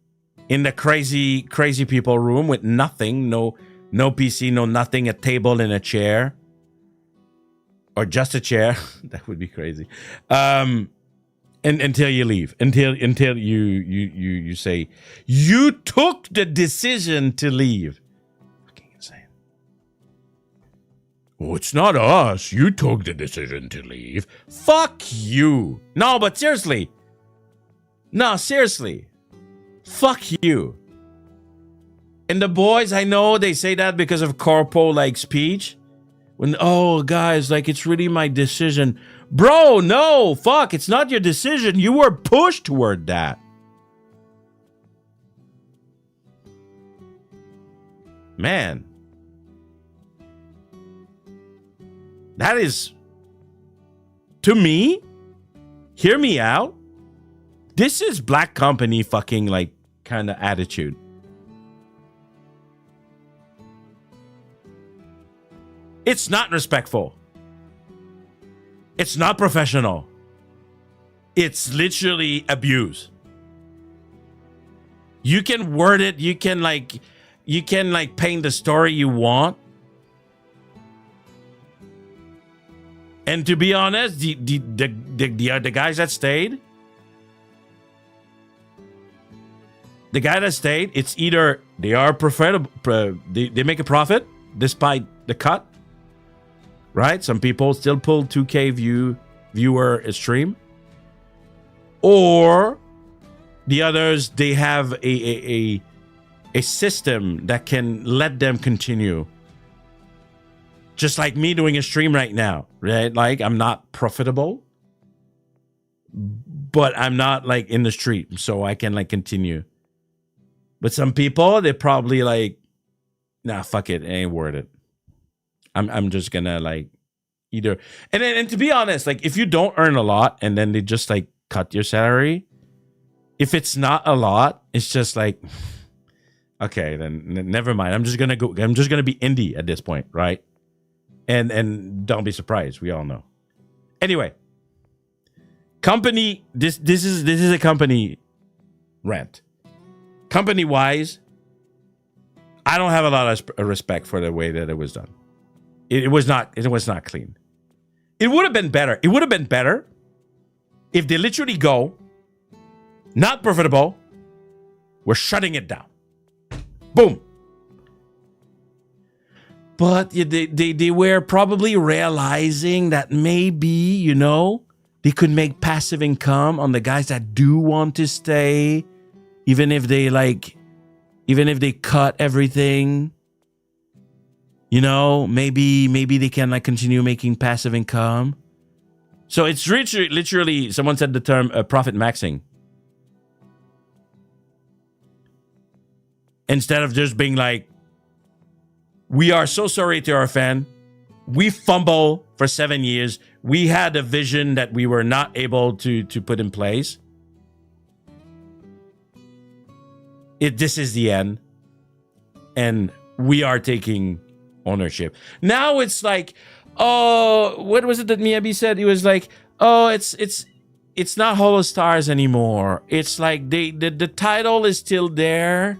in the crazy people room with nothing, no PC, no nothing, a table and a chair. Or just a chair. That would be crazy. And until you leave. Until you say, you took the decision to leave. Fucking insane. Oh, it's not us. You took the decision to leave. Fuck you. No, but seriously. No, seriously. Fuck you. And the boys, I know they say that because of corpo like speech. When, oh, guys, like, it's really my decision. Bro, no, fuck, it's not your decision. You were pushed toward that. Man. That is, to me, hear me out. This is black company fucking, like, kind of attitude. It's not respectful. It's not professional. It's literally abuse. You can word it, you can paint the story you want. And to be honest, the guys that stayed, it's either they are profitable, they make a profit despite the cut. Right? Some people still pull 2K viewer stream. Or the others, they have a system that can let them continue. Just like me doing a stream right now, right? Like, I'm not profitable, but I'm not like in the street, so I can like continue. But some people, they probably like, nah, fuck it, ain't worth it. I'm just gonna like either and to be honest, like if you don't earn a lot and then they just like cut your salary, if it's not a lot, it's just like okay, then never mind. I'm just gonna be indie at this point, right? And don't be surprised. We all know. Anyway, company. This is a company rant. Company wise, I don't have a lot of respect for the way that it was done. It was not clean. It would have been better. It would have been better if they literally go, not profitable, we're shutting it down. Boom. But they were probably realizing that maybe, you know, they could make passive income on the guys that do want to stay, even if they cut everything. You know, maybe they can like continue making passive income. So it's literally someone said the term profit maxing. Instead of just being like, we are so sorry to our fan. We fumble for 7 years. We had a vision that we were not able to put in place. This is the end. And we are taking ownership. Now it's like, oh, what was it that Miyabi said? He was like, oh, it's not Hollow Stars anymore. It's like the title is still there,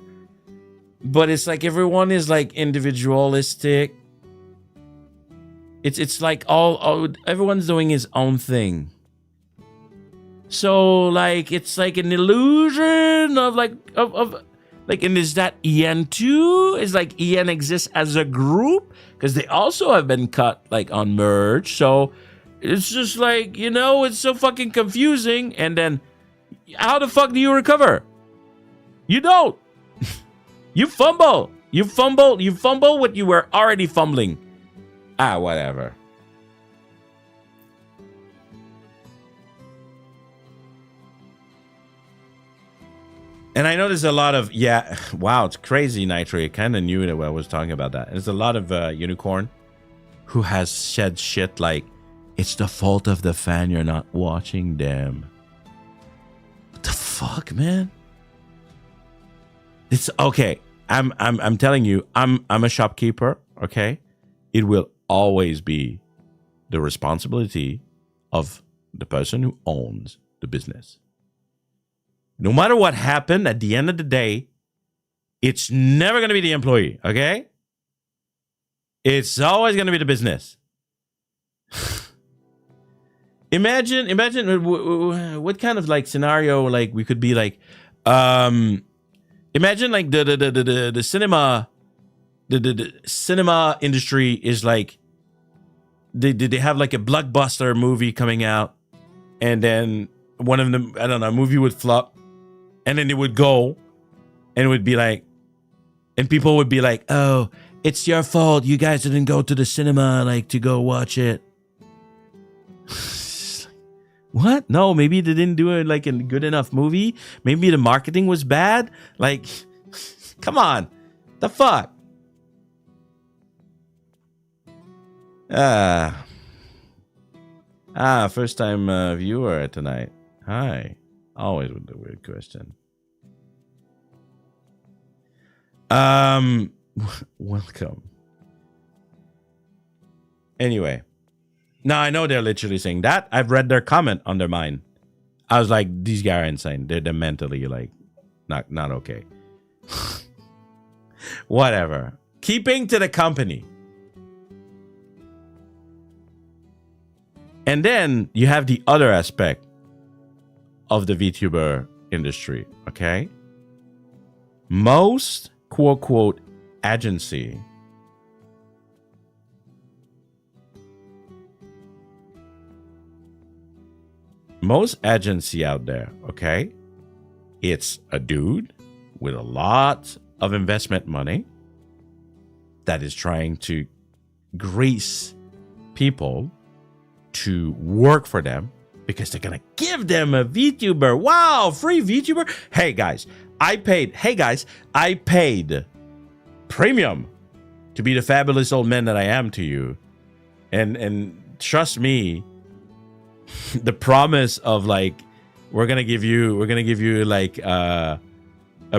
but it's like everyone is like individualistic. It's like all everyone's doing his own thing. So like it's like an illusion of like and is that EN too? Is like EN exists as a group? Because they also have been cut like on merge. So it's just like, you know, it's so fucking confusing. And then how the fuck do you recover? You don't. You fumble. You fumble what you were already fumbling. Whatever. And I know there's a lot of, yeah, wow, it's crazy, Nitro. You kind of knew that when I was talking about that. There's a lot of unicorn who has said shit like, it's the fault of the fan, you're not watching them. What the fuck, man? It's okay. I'm telling you, I'm a shopkeeper, okay? It will always be the responsibility of the person who owns the business. No matter what happened, at the end of the day, it's never going to be the employee, okay? It's always going to be the business. Imagine what kind of like scenario like we could be like. Imagine like the cinema, the cinema industry is like they have like a blockbuster movie coming out, and then one of them, I don't know, a movie would flop. And then it would go, and it would be like, and people would be like, "Oh, it's your fault. You guys didn't go to the cinema, like, to go watch it." What? No, maybe they didn't do it like a good enough movie. Maybe the marketing was bad. Like, come on, the fuck. First time viewer tonight. Hi. Always with the weird question. Welcome. Anyway. Now I know they're literally saying that. I've read their comment under mine. I was like, these guys are insane. They're mentally like not okay. Whatever. Keeping to the company. And then you have the other aspect of the VTuber industry, okay? Most quote-unquote agency out there, okay? It's a dude with a lot of investment money that is trying to grease people to work for them because they're gonna give them a VTuber. Wow, free VTuber. Hey guys, I paid premium to be the fabulous old man that I am to you. And trust me, the promise of like we're gonna give you like a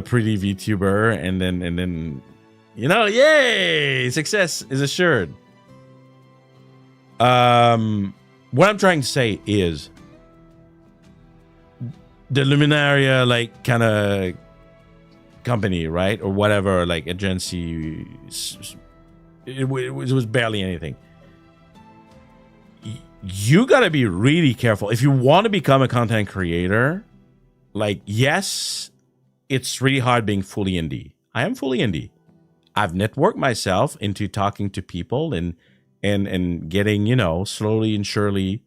pretty VTuber and then you know, yay, success is assured. What I'm trying to say is the Luminaria like kind of company, right? Or whatever, like agency, it was barely anything. You gotta be really careful if you want to become a content creator. Like, yes, it's really hard being fully indie. I am fully indie. I've networked myself into talking to people and getting, you know, slowly and surely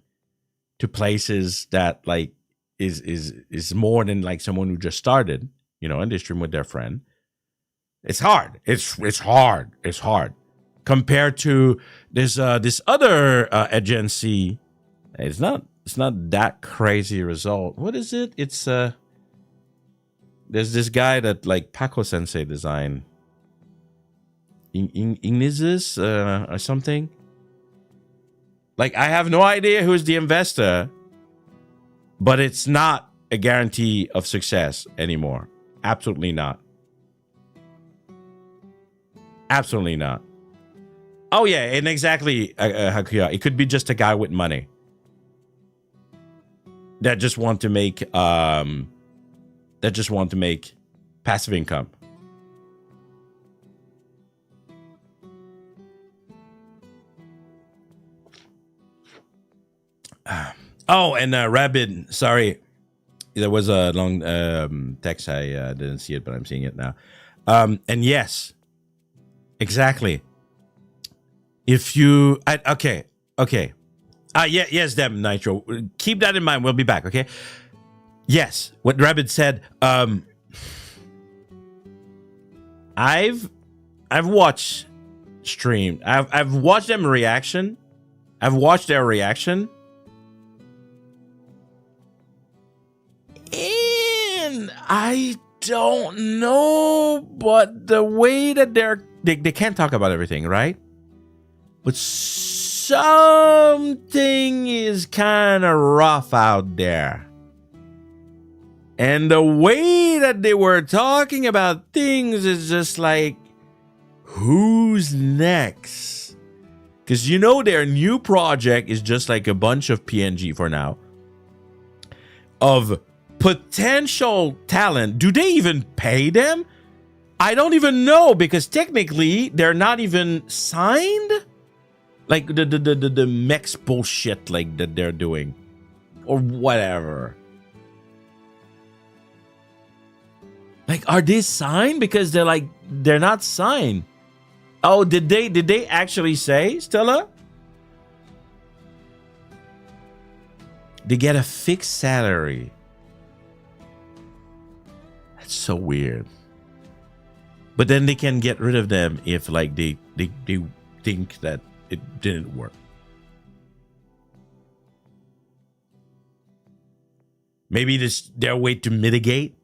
to places that like is more than like someone who just started, you know, and they stream with their friend. It's hard. It's hard. It's hard. Compared to this other agency, it's not that crazy result. What is it? It's there's this guy that like Paco Sensei designed. Ignizis or something. Like, I have no idea who's the investor, but it's not a guarantee of success anymore. Absolutely not. Absolutely not. Oh yeah, and exactly, Hakuya. It could be just a guy with money that just want to make passive income. Oh, and Rabbit, sorry. There was a long text. I didn't see it, but I'm seeing it now. And yes, exactly. If you... okay. Yes, Deb, Nitro. Keep that in mind. We'll be back, okay? Yes, what Rabbit said. I've watched stream. I've watched them reaction. I've watched their reaction. And I don't know, but the way that they can't talk about everything, right? But something is kind of rough out there. And the way that they were talking about things is just like, who's next? Because you know their new project is just like a bunch of PNG for now. Of potential talent. Do they even pay them? I don't even know, because technically they're not even signed. Like the mechs bullshit like that they're doing. Or whatever. Like, are they signed? Because they're not signed. Oh, did they actually say, Stella? They get a fixed salary. That's so weird. But then they can get rid of them if like they think that it didn't work. Maybe this their way to mitigate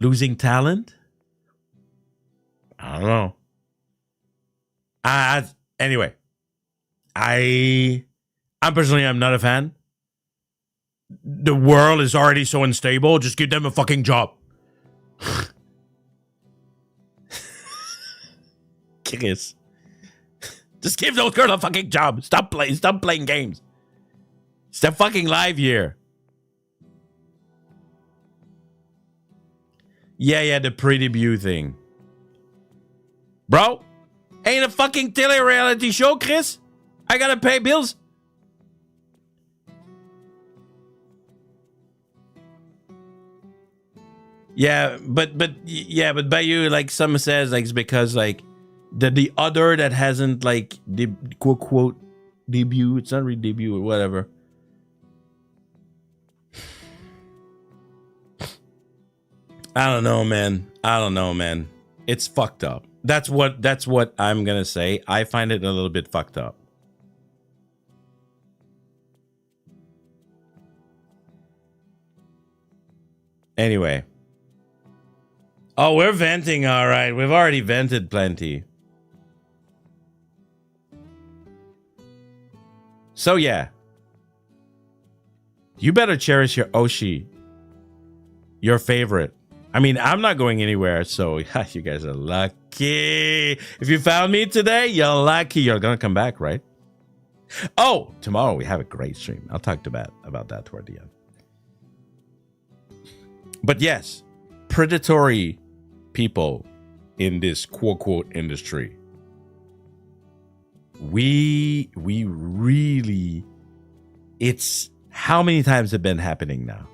losing talent. I don't know. Anyway, I'm personally, I'm not a fan. The world is already so unstable. Just give them a fucking job. Kiss. Just give those girls a fucking job. Stop playing games. Step fucking live here. Yeah, the pre-debut thing. Bro, ain't a fucking tele-reality show, Chris. I gotta pay bills. Yeah, but Baiyuu, like some says, like it's because like the other that hasn't like quote debut, it's not really debut or whatever. I don't know, man. It's fucked up. That's what I'm gonna say. I find it a little bit fucked up. Anyway. Oh, we're venting, all right. We've already vented plenty. So, yeah. You better cherish your Oshi. Your favorite. I mean, I'm not going anywhere, so you guys are lucky. If you found me today, you're lucky. You're going to come back, right? Oh, tomorrow we have a great stream. I'll talk about that toward the end. But yes, predatory people in this quote industry. We really, it's how many times have been happening now?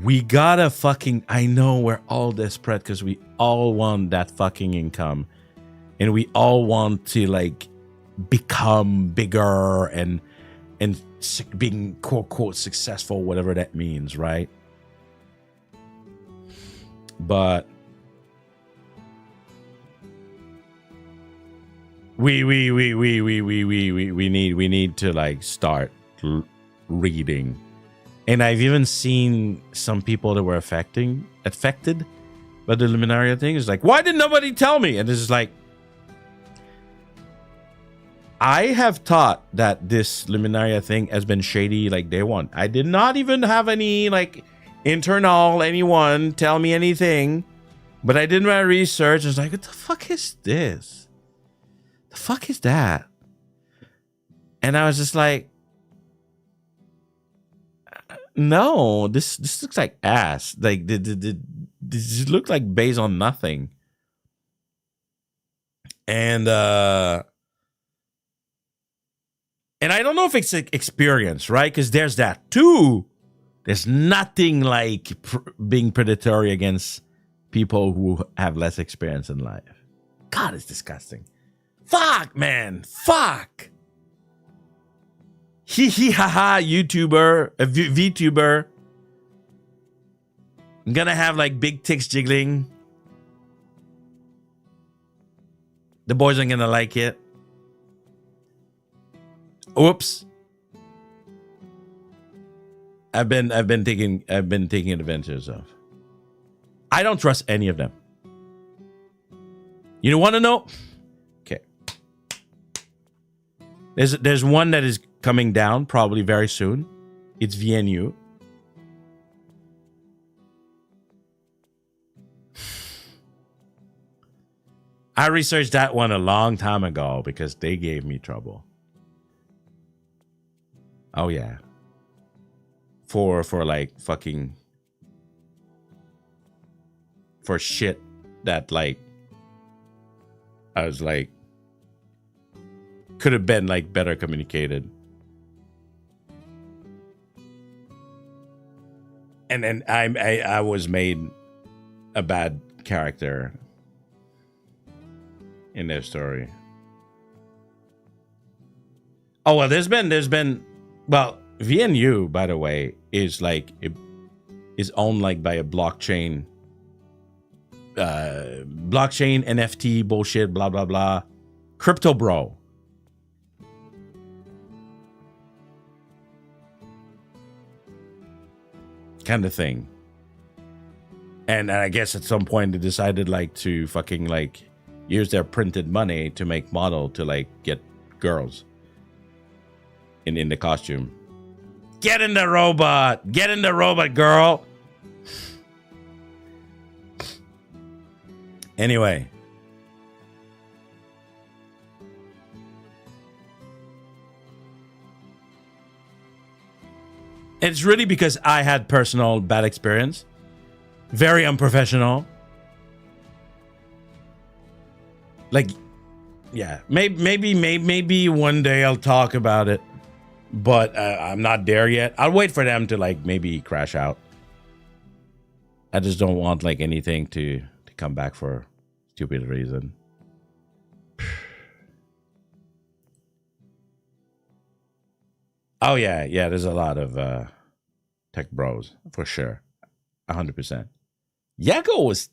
We gotta fucking, I know we're all desperate because we all want that fucking income and we all want to like become bigger and being quote successful, whatever that means, right? But we need to like start reading. And I've even seen some people that were affected by the Luminaria thing. It's like, why did nobody tell me? And this is like, I have thought that this Luminaria thing has been shady like day one. I did not even have any like internal anyone tell me anything, but I did my research. It's like, what the fuck is this? The fuck is that? And I was just like, no, this looks like ass. Like this looks like based on nothing. And I don't know if it's like experience, right? Because there's that too. There's nothing like being predatory against people who have less experience in life. God, it's disgusting. Fuck, man. Fuck. Hee haha, YouTuber, a VTuber. I'm gonna have like big ticks jiggling. The boys aren't gonna like it. Oops. I've been taking advantage of. I don't trust any of them. You want to know? Okay. There's one that is coming down probably very soon. It's Baiyuu. I researched that one a long time ago because they gave me trouble. Oh yeah. For like fucking for shit that like I was like could have been like better communicated. And then I was made a bad character in their story. Oh well, there's been well, Baiyuu, by the way, is like is owned like by a blockchain NFT bullshit, blah blah blah, crypto bro. Kind of thing. And I guess at some point they decided like to fucking like use their printed money to make model to like get girls in the costume. Get in the robot! Get in the robot, girl! Anyway. It's really because I had personal bad experience. Very unprofessional. Like, yeah, maybe one day I'll talk about it, but I'm not there yet. I'll wait for them to like maybe crash out. I just don't want like anything to come back for stupid reason. Oh yeah, there's a lot of tech bros for sure. 100%. Yakko was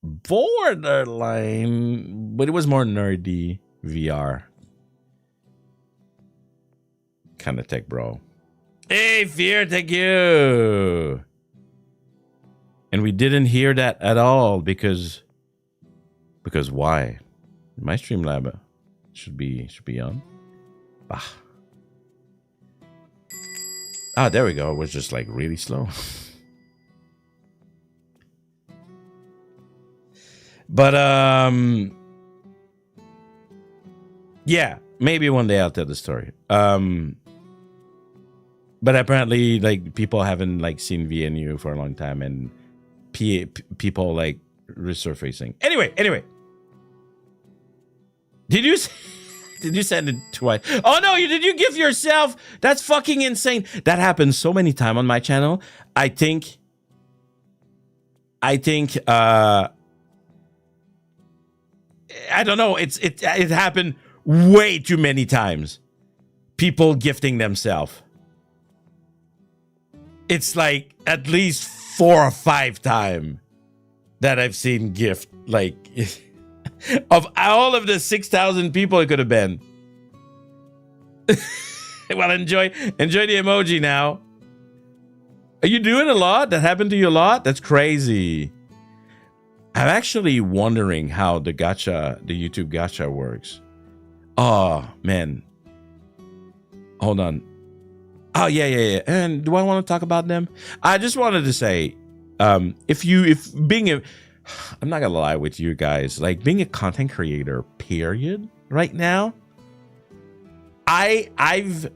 borderline, but it was more nerdy VR kind of tech bro. Hey, Fear, thank you. And we didn't hear that at all because why? My Streamlab should be on. Ah, there we go. It was just like really slow. But yeah, maybe one day I'll tell the story. But apparently like people haven't like seen Baiyuu for a long time, and people like resurfacing. Anyway. Did you send it twice? Oh no, did you give yourself? That's fucking insane. That happens so many times on my channel. I think I don't know. It happened way too many times. People gifting themselves. It's like at least 4 or 5 times that I've seen gift like of all of the 6,000 people it could have been. Well, enjoy the emoji now. Are you doing a lot? That happened to you a lot? That's crazy. I'm actually wondering how the YouTube gacha works. Oh, man. Hold on. Oh, yeah. And do I want to talk about them? I just wanted to say, I'm not gonna lie with you guys, like being a content creator, period, right now, I've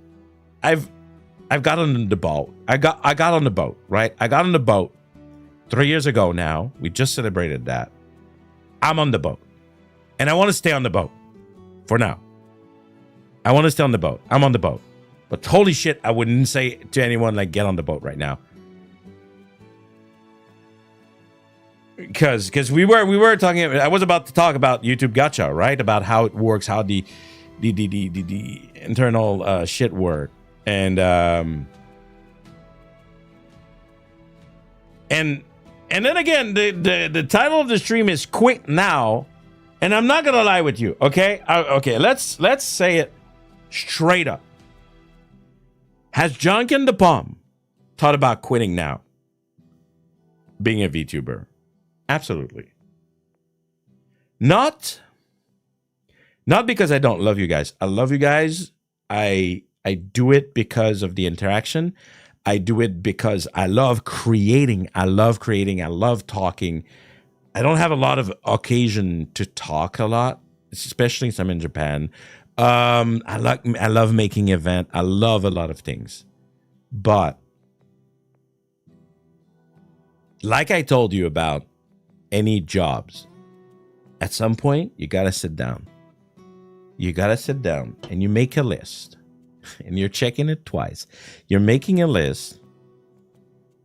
got on the boat. I got on the boat, right? I got on the boat 3 years ago now. We just celebrated that. I'm on the boat. And I want to stay on the boat for now. I want to stay on the boat. I'm on the boat. But holy shit, I wouldn't say to anyone like get on the boat right now. Because we were talking, I was about to talk about YouTube gacha, right? About how it works, how the internal shit work. And then again, the title of the stream is Quit Now. And I'm not gonna lie with you, okay? Okay, let's say it straight up. Has Janken the Pomme thought about quitting now? Being a VTuber? Absolutely. Not because I don't love you guys. I love you guys. I do it because of the interaction. I do it because I love creating. I love talking. I don't have a lot of occasion to talk a lot, especially since I'm in Japan. I love making event. I love a lot of things. But like I told you about any jobs, at some point you got to sit down. You got to sit down and you make a list. And you're checking it twice. You're making a list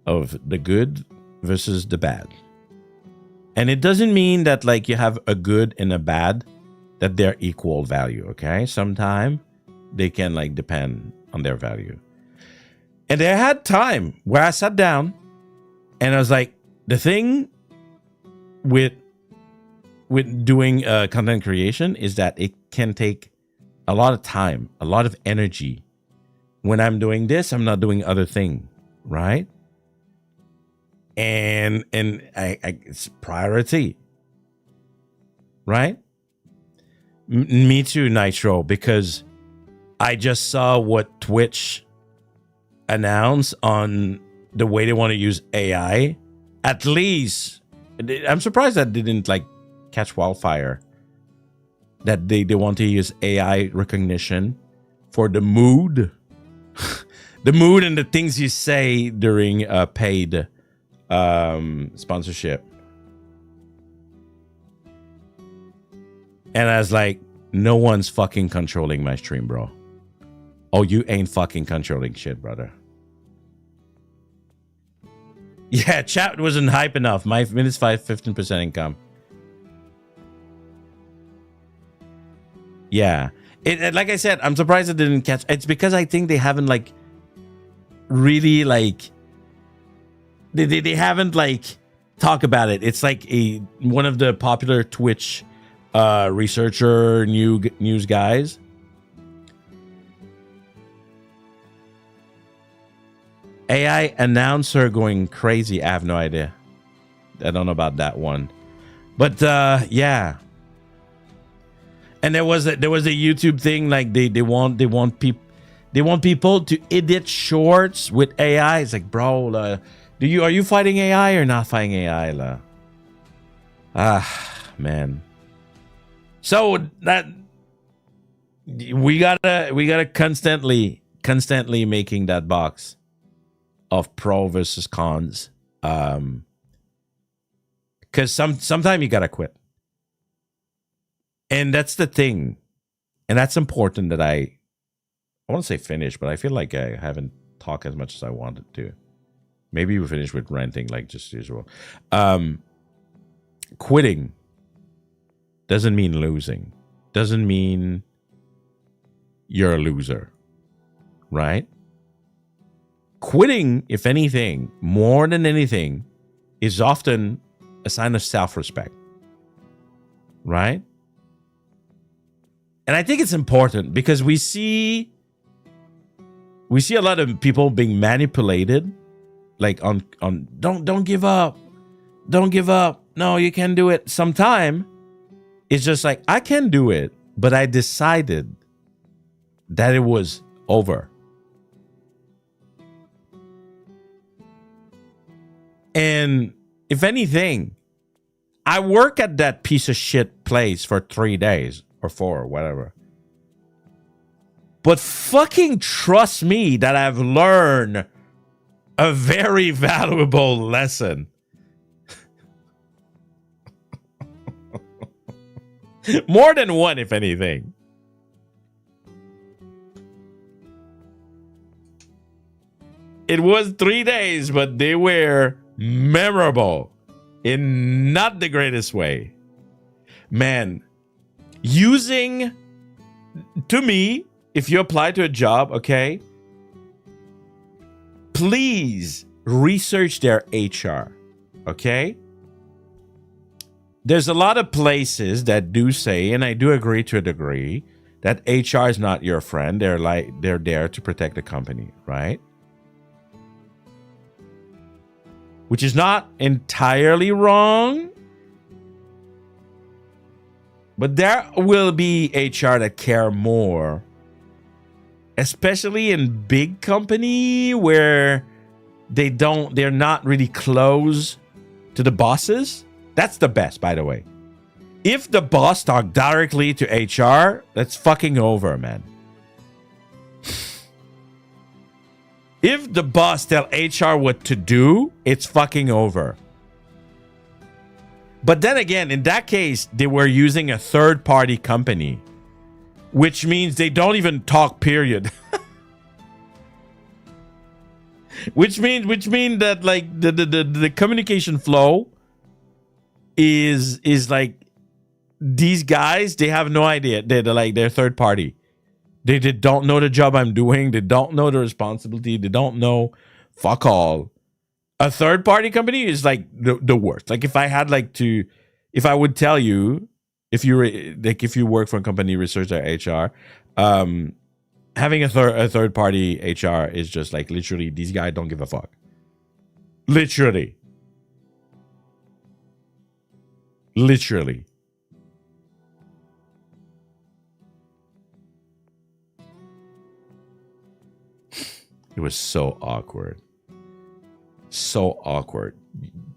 of the good versus the bad. And it doesn't mean that like you have a good and a bad, that they're equal value, okay? Sometimes they can like depend on their value. And there had time where I sat down and I was like, the thing with doing content creation is that it can take a lot of time, a lot of energy. When I'm doing this, I'm not doing other thing, right? And I it's priority, right? Me too, Nitro, because I just saw what Twitch announced on the way they want to use AI. At least, I'm surprised that didn't like catch wildfire. That they want to use AI recognition for the mood. The mood and the things you say during a paid sponsorship. And I was like, no one's fucking controlling my stream, bro. Oh, you ain't fucking controlling shit, brother. Yeah, chat wasn't hype enough. My minutes 15% income. Yeah. It like I said, I'm surprised it didn't catch. It's because I think they haven't like really like they haven't like talk about it. It's like one of the popular Twitch researcher news guys. AI announcer going crazy. I have no idea. I don't know about that one. But yeah. And there was a YouTube thing like they want people to edit shorts with AI. It's like, bro, are you fighting AI or not fighting AI, la? Man. So that we gotta constantly making that box of pro versus cons. Because sometimes you gotta quit. And that's the thing. And that's important that I want to say finish, but I feel like I haven't talked as much as I wanted to. Maybe we finish with ranting like just usual. Quitting doesn't mean losing. Doesn't mean you're a loser. Right? Quitting, if anything, more than anything, is often a sign of self-respect. Right? And I think it's important because we see a lot of people being manipulated, like on don't give up. Don't give up. No, you can do it. Sometime it's just like, I can do it, but I decided that it was over. And if anything, I work at that piece of shit place for 3 days. Or 4 or whatever. But fucking trust me that I've learned a very valuable lesson. More than one, if anything. It was 3 days, but they were memorable in not the greatest way. Man, using, to me, if you apply to a job, okay, please research their HR, okay? There's a lot of places that do say, and I do agree to a degree, that HR is not your friend. They're there to protect the company, right? Which is not entirely wrong, But there will be HR that care more, especially in big company where they're not really close to the bosses. That's the best, by the way. If the boss talk directly to HR, that's fucking over, man. If the boss tell HR what to do, it's fucking over. But then again, in that case, they were using a third-party company, which means they don't even talk, period. which means that like the communication flow is like these guys, they have no idea. They're third party. They don't know the job I'm doing. They don't know the responsibility. They don't know fuck all. A third party company is like the worst. Like if I would tell you, if you work for a company, research their HR, having a third party HR is just like literally these guys don't give a fuck. Literally. It was so awkward. So awkward.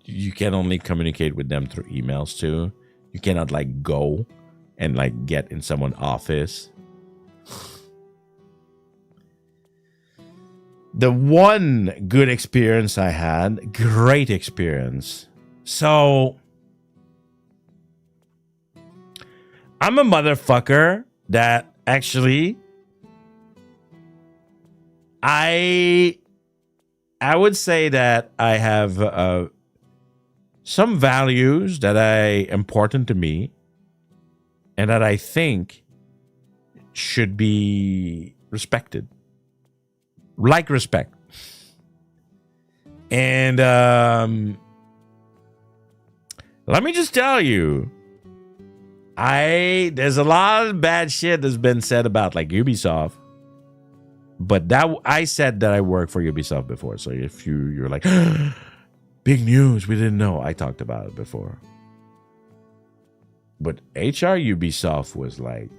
You can only communicate with them through emails too. You cannot like go and like get in someone's office. The one good experience I had, great experience. So I'm a motherfucker that actually I would say that I have some values that are important to me and that I think should be respected. Like respect. And let me just tell you, there's a lot of bad shit that's been said about like Ubisoft. But that I said that I worked for Ubisoft before. So if you're like, big news, we didn't know. I talked about it before. But HR Ubisoft was like,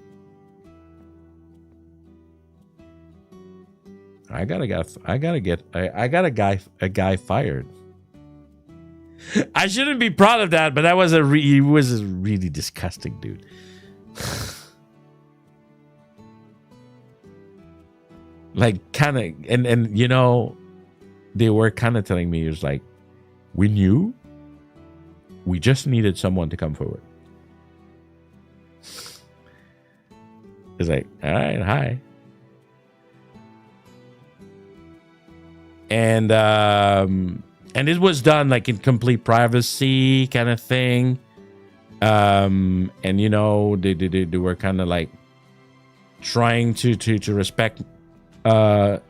I got a guy fired. I shouldn't be proud of that, but that was he was a really disgusting dude. Like kind of, and you know, they were kind of telling me, it was like, we knew, we just needed someone to come forward. It's like, all right, hi. And it was done like in complete privacy kind of thing. And you know, they were kind of like trying to respect what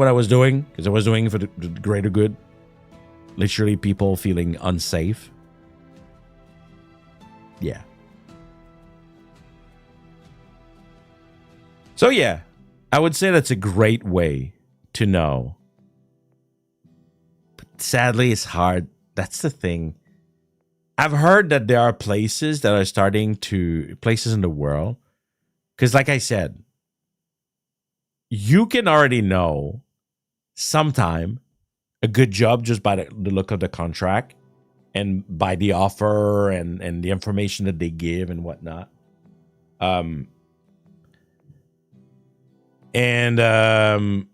I was doing, because I was doing it for the greater good. Literally people feeling unsafe. Yeah. So yeah, I would say that's a great way to know. But sadly, it's hard. That's the thing. I've heard that there are places that are places in the world. Because like I said, you can already know sometime a good job just by the look of the contract and by the offer and the information that they give and whatnot. And then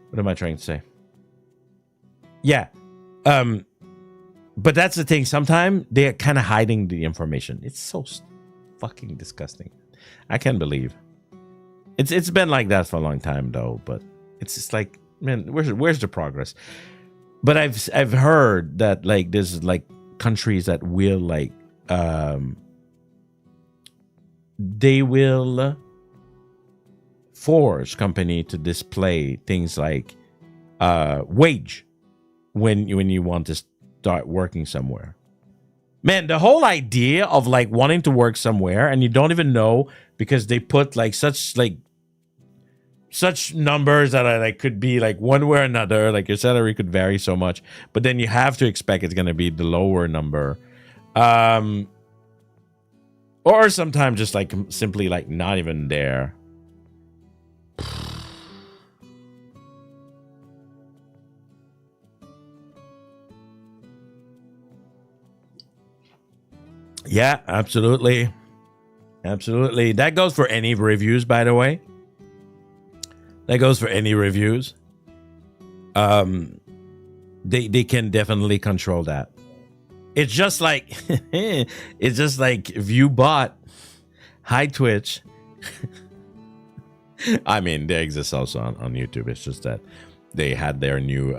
what am I trying to say? Yeah. But that's the thing. Sometimes they're kind of hiding the information. It's so fucking disgusting. I can't believe. It's been like that for a long time though, but it's just like, man, where's the progress? But I've heard that like there's like countries that will like they will force company to display things like wage when you want to start working somewhere. Man, the whole idea of like wanting to work somewhere and you don't even know because they put like such like such numbers that like could be like one way or another. Like your salary could vary so much, but then you have to expect it's gonna be the lower number, or sometimes just like simply like not even there. Yeah, absolutely. Absolutely. That goes for any reviews, by the way. That goes for any reviews. They can definitely control that. It's just like it's just like if you bought Hi Twitch. I mean, they exist also on YouTube. It's just that they had their new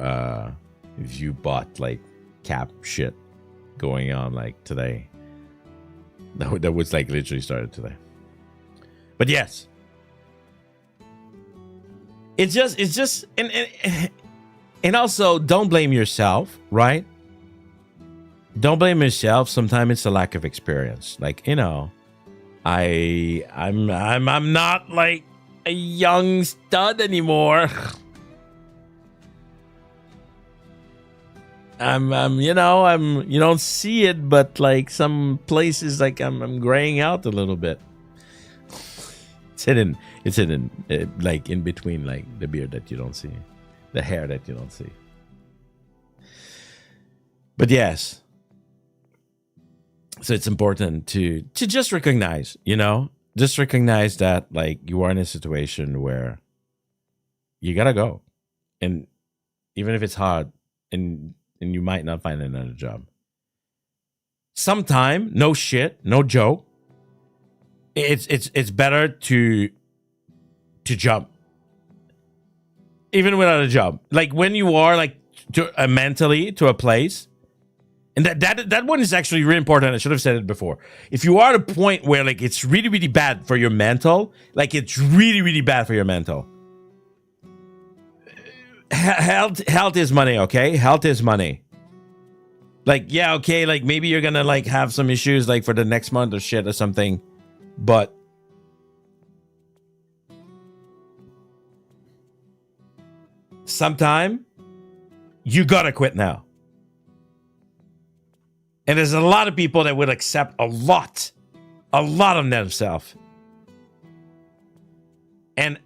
if you bought like cap shit going on like today. That was like literally started today. But yes. It's just and also don't blame yourself, right? Don't blame yourself. Sometimes it's a lack of experience. Like, you know, I'm not like a young stud anymore. you don't see it, but like some places like I'm graying out a little bit. It's hidden like in between like the beard that you don't see, the hair that you don't see. But yes, so it's important to just recognize, just recognize that like you are in a situation where you gotta go, and even if it's hard and you might not find another job. Sometime, no shit, no joke. It's better to jump, even without a job. Like when you are like mentally to a place, and that one is actually really important. I should have said it before. If you are at a point where like it's really really bad for your mental, like it's really really bad for your mental. Health is money, okay? Health is money. Like, yeah, okay, like maybe you're gonna like have some issues like for the next month or shit or something, but sometime you gotta quit now. And there's a lot of people that would accept a lot of themselves. And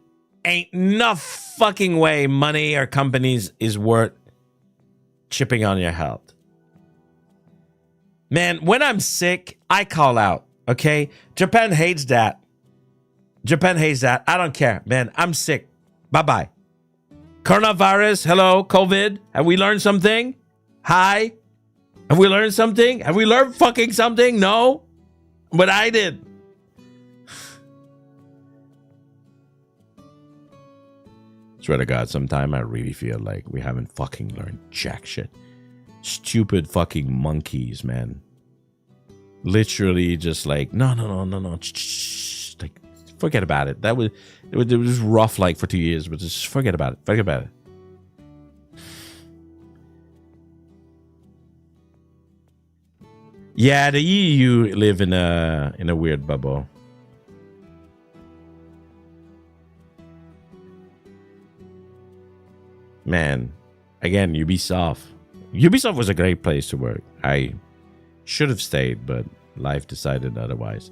ain't enough fucking way money or companies is worth chipping on your health. Man, when I'm sick, I call out, okay? Japan hates that. I don't care, man. I'm sick. Bye-bye. Coronavirus, hello, COVID. Have we learned something? Hi? Have we learned something? Have we learned fucking something? No? But I did. Swear to God, sometime I really feel like we haven't fucking learned jack shit. Stupid fucking monkeys, man. Literally just like, no. Like, forget about it. It was rough like for 2 years, but just forget about it. Yeah, the EU live in a weird bubble. Man, again, Ubisoft was a great place to work. I should have stayed, but life decided otherwise.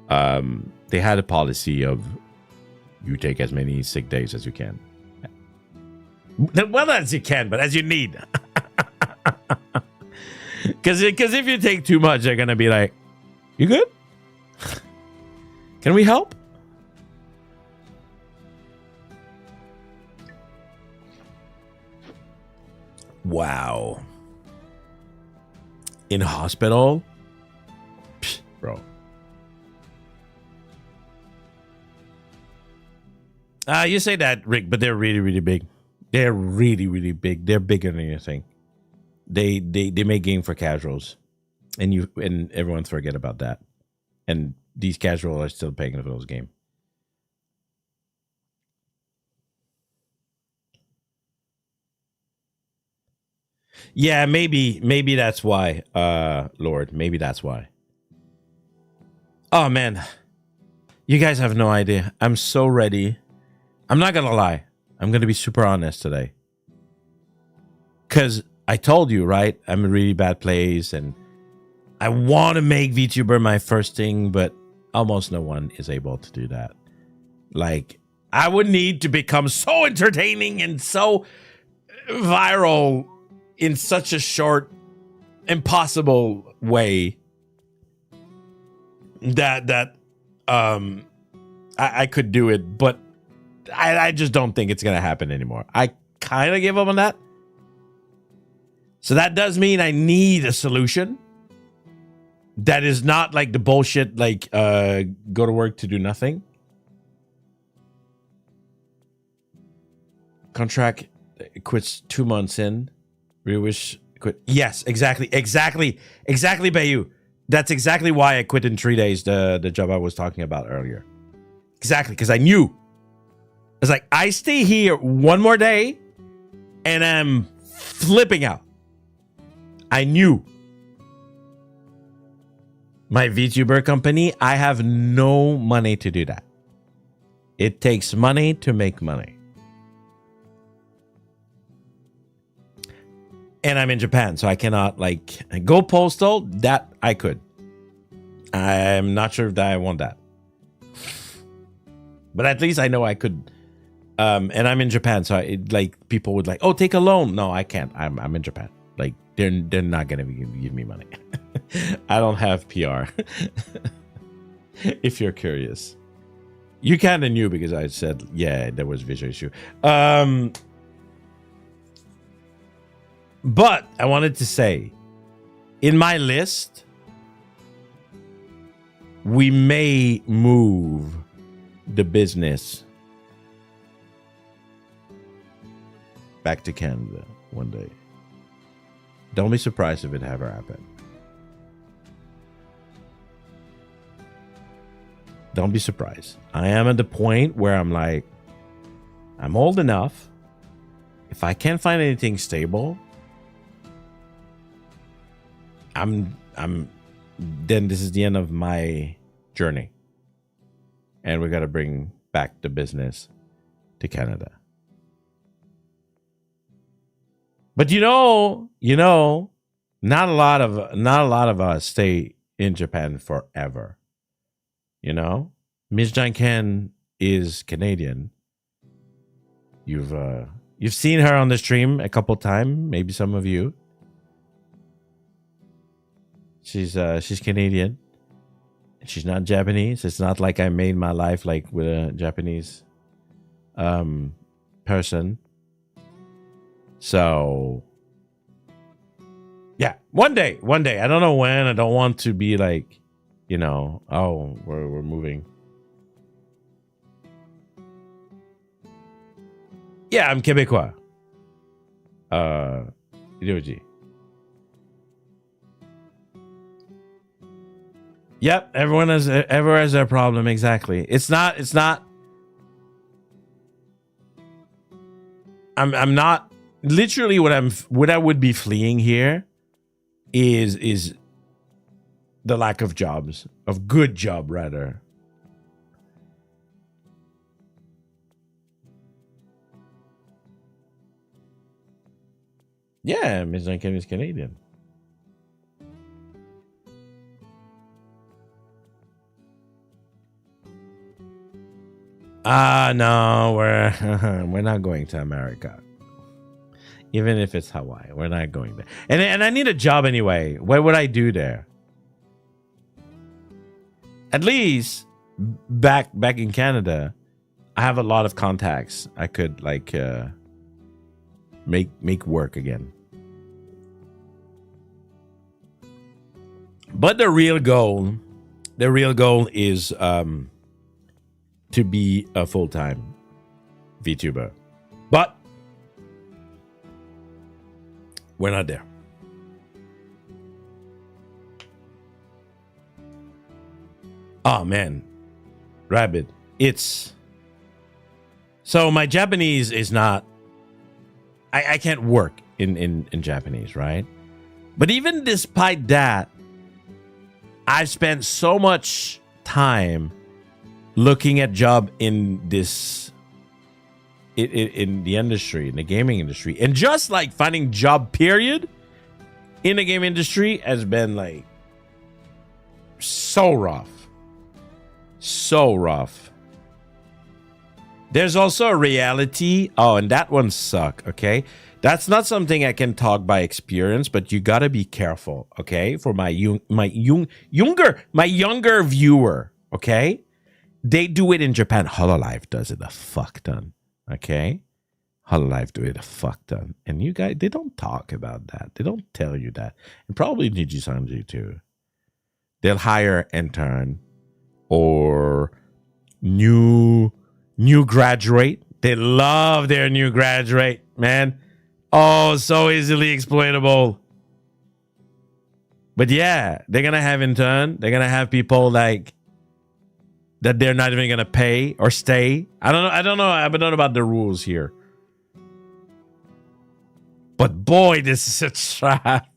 They had a policy of you take as many sick days as you can. Well, as you can, but as you need. Because if you take too much, they're going to be like, you good? Can we help? Wow. In a hospital? Psh, bro. You say that, Rick, but they're really, really big. They're really, really big. They're bigger than you think. They make game for casuals. And everyone forget about that. And these casuals are still paying for those games. Yeah, maybe that's why, Lord. Maybe that's why. Oh, man. You guys have no idea. I'm so ready I'm not gonna lie. I'm gonna be super honest today. Cause I told you, right? I'm in a really bad place and I want to make VTuber my first thing, but almost no one is able to do that. Like, I would need to become so entertaining and so viral in such a short, impossible way that I could do it, but I just don't think it's gonna happen anymore. I kind of give up on that. So that does mean I need a solution that is not like the bullshit, like go to work to do nothing. Contract quits 2 months in. Really wish quit. Yes, exactly, Baiyuu. That's exactly why I quit in 3 days. The job I was talking about earlier. Exactly, because I knew. It's like I stay here one more day, and I'm flipping out. I knew. My VTuber company, I have no money to do that. It takes money to make money. And I'm in Japan, so I cannot like go postal. That I could. I'm not sure if I want that. But at least I know I could. And I'm in Japan, so like people would like, oh, take a loan. No, I can't. I'm in Japan. Like they're not gonna give me money. I don't have PR. If you're curious, you kind of knew because I said, yeah, there was visual issue. But I wanted to say, in my list, we may move the business back to Canada one day. Don't be surprised if it ever happened. Don't be surprised. I am at the point where I'm like, I'm old enough. If I can't find anything stable, then this is the end of my journey. And we got to bring back the business to Canada. But you know, not a lot of us stay in Japan forever. You know, Miss Janken is Canadian. You've seen her on the stream a couple times, maybe some of you. She's Canadian. She's not Japanese. It's not like I made my life like with a Japanese person. So yeah, one day. I don't know when. I don't want to be like, you know, oh, we're moving. Yeah, I'm Quebecois. Iiyo. Yep, everyone has their problem. Exactly. It's not. I'm not literally what I would be fleeing here is the lack of jobs, of good job rather. Yeah, Ms. Janken is Canadian. No, we're not going to America. Even if it's Hawaii, we're not going there. And I need a job anyway. What would I do there? At least back in Canada, I have a lot of contacts. I could like make work again. But the real goal is to be a full-time VTuber. But we're not there. Oh man, Rabbit. It's so my Japanese is not. I can't work in Japanese, right? But even despite that, I've spent so much time looking at job in this in the industry, in the gaming industry, and just like finding job period in the game industry has been like so rough. So rough. There's also a reality. Oh, and that one suck, okay? That's not something I can talk by experience, but you gotta be careful, okay? For my younger viewer, okay? They do it in Japan. Hololive does it a fuck ton, okay? Hololive do it a fuck ton. And you guys, they don't talk about that. They don't tell you that. And probably Nijisanji too. They'll hire intern or new graduate. They love their new graduate, man. Oh, so easily exploitable. But yeah, they're gonna have intern. They're gonna have people like that they're not even gonna pay or stay. I don't know. I don't know about the rules here. But boy, this is a trap.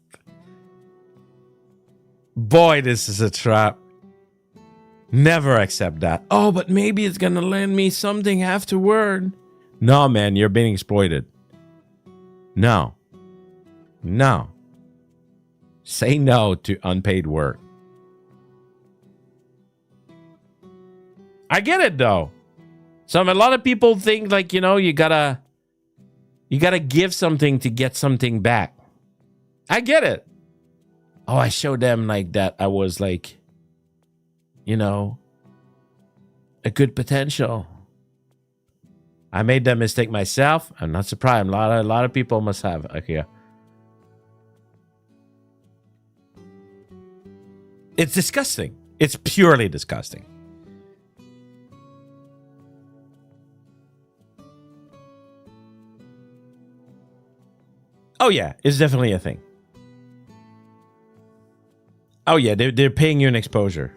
Boy, this is a trap. Never accept that. Oh, but maybe it's gonna lend me something afterward. No, man, you're being exploited. No. No. Say no to unpaid work. I get it though. A lot of people think like, you know, you gotta give something to get something back. I get it. Oh, I showed them like that. I was like, you know, a good potential. I made that mistake myself. I'm not surprised. A lot of people must have. Okay. It's disgusting. It's purely disgusting. Oh yeah, it's definitely a thing. Oh yeah, they're paying you an exposure.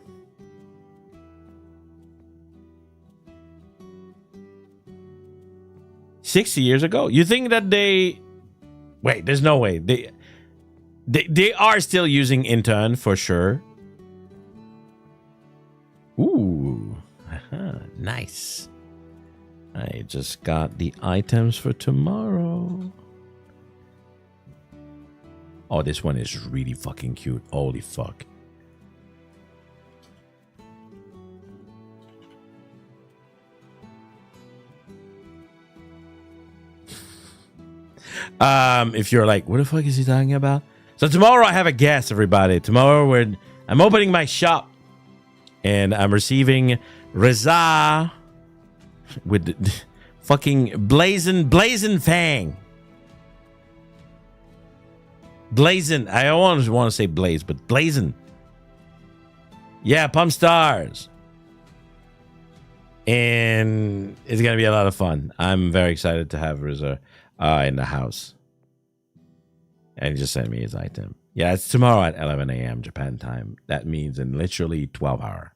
$60 years ago? You think that they... Wait, there's no way. They are still using intern for sure. Ooh. Nice. I just got the items for tomorrow. Oh, this one is really fucking cute. Holy fuck. If you're like, what the fuck is he talking about? So tomorrow I have a guest, everybody. Tomorrow I'm opening my shop. And I'm receiving Reza with the fucking blazing fang. Blazing. I always want to say blaze, but blazing. Yeah, Pomme stars. And it's going to be a lot of fun. I'm very excited to have Reza in the house. And he just sent me his item. Yeah, it's tomorrow at 11 a.m. Japan time. That means in literally 12 hours.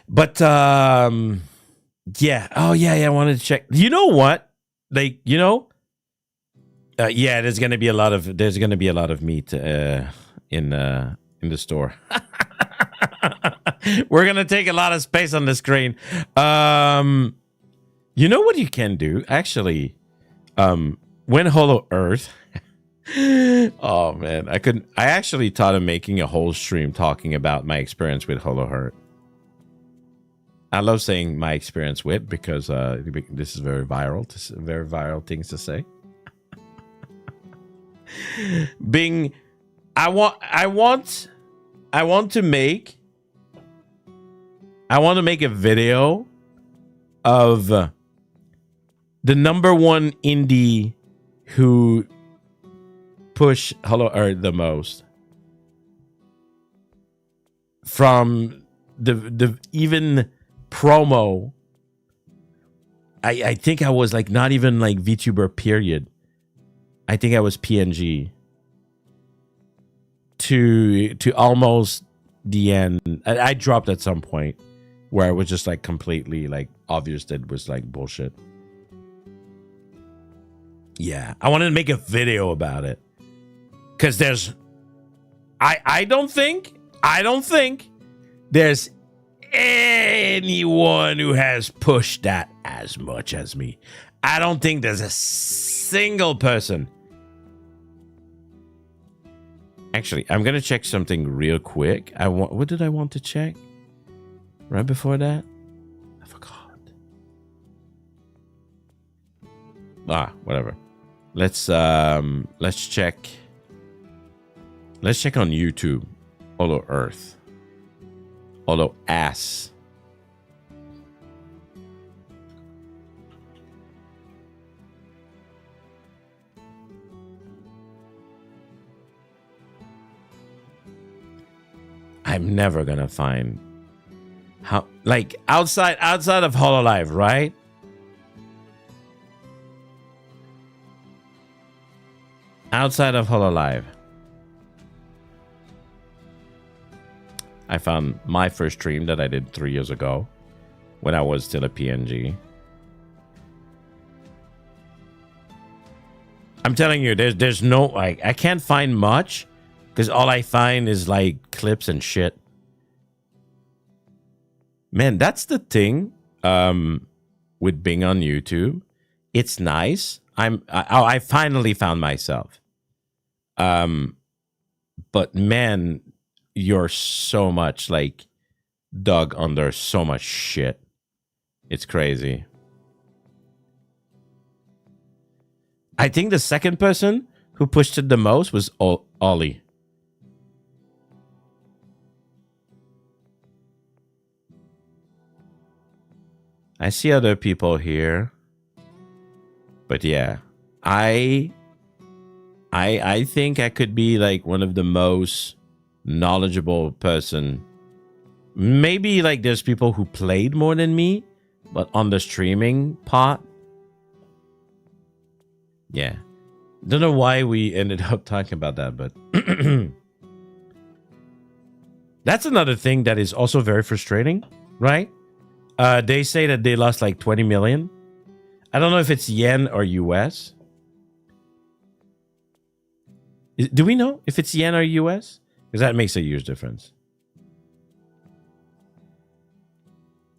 But, yeah. Oh, yeah, I wanted to check. You know what? Like, you know... yeah, there's gonna be a lot of meat in the store. We're gonna take a lot of space on the screen. You know what you can do actually? When Hollow Earth. Oh man, I actually thought of making a whole stream talking about my experience with Hollow Earth. I love saying my experience with because this is very viral. This is very viral things to say. I want to make a video of the #1 indie who push Hollow Earth the most from the even promo. I think I was like not even like VTuber period. I think I was PNG to almost the end. I dropped at some point where it was just like completely like obvious that it was like bullshit. Yeah, I wanted to make a video about it because there's, I don't think there's anyone who has pushed that as much as me. I don't think there's a single person. Actually, I'm gonna check something real quick. What did I want to check? Right before that? I forgot. Whatever. Let's check. Let's check on YouTube. Hollow Earth. Hollow Ass. I'm never gonna find how, like, outside of Hololive, right? Outside of Hololive, I found my first stream that I did 3 years ago when I was still a PNG. I'm telling you, there's no, like, I can't find much because all I find is like clips and shit. Man, that's the thing with being on YouTube. It's nice. I finally found myself. But man, you're so much like dug under so much shit. It's crazy. I think the second person who pushed it the most was Ollie. I see other people here. But yeah, I think I could be like one of the most knowledgeable person. Maybe like there's people who played more than me, but on the streaming part, yeah. Don't know why we ended up talking about that, but that's another thing that is also very frustrating, right? They say that they lost like 20 million. I don't know if it's yen or US. Do we know if it's yen or US? Because that makes a huge difference.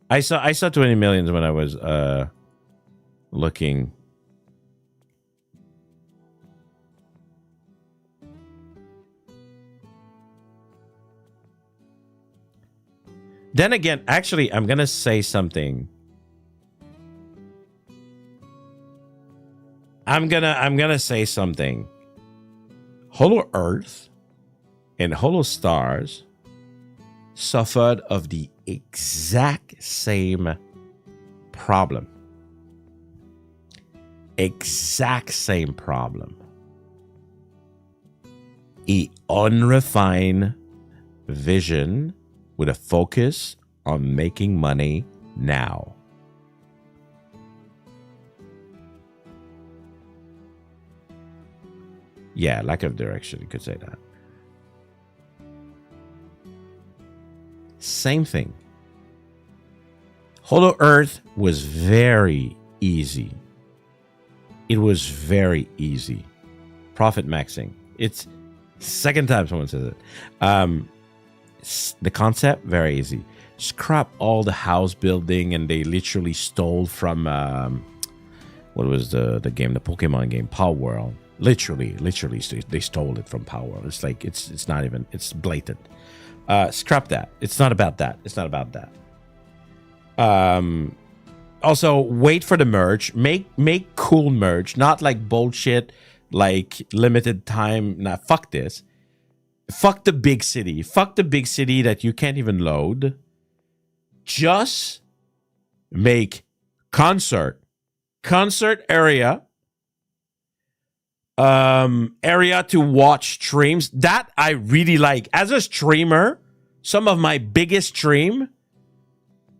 I saw 20 millions when I was looking. Then again, actually, I'm gonna say something. I'm gonna say something. Hollow Earth and Hollow Stars suffered of the exact same problem. Exact same problem. A unrefined vision with a focus on making money now. Yeah, lack of direction, you could say that. Same thing. Hollow Earth was very easy. It was very easy. Profit maxing. It's second time someone says it. The concept, very easy. Scrap all the house building, and they literally stole from what was the game, the Pokemon game, Power World. Literally, they stole it from Power World. It's like it's not even, it's blatant. Scrap that. It's not about that. It's not about that. Also, wait for the merge. Make cool merge, not like bullshit, like limited time. Nah, fuck this. Fuck the big city. Fuck the big city that you can't even load. Just make concert area. Area to watch streams. That I really like. As a streamer, some of my biggest stream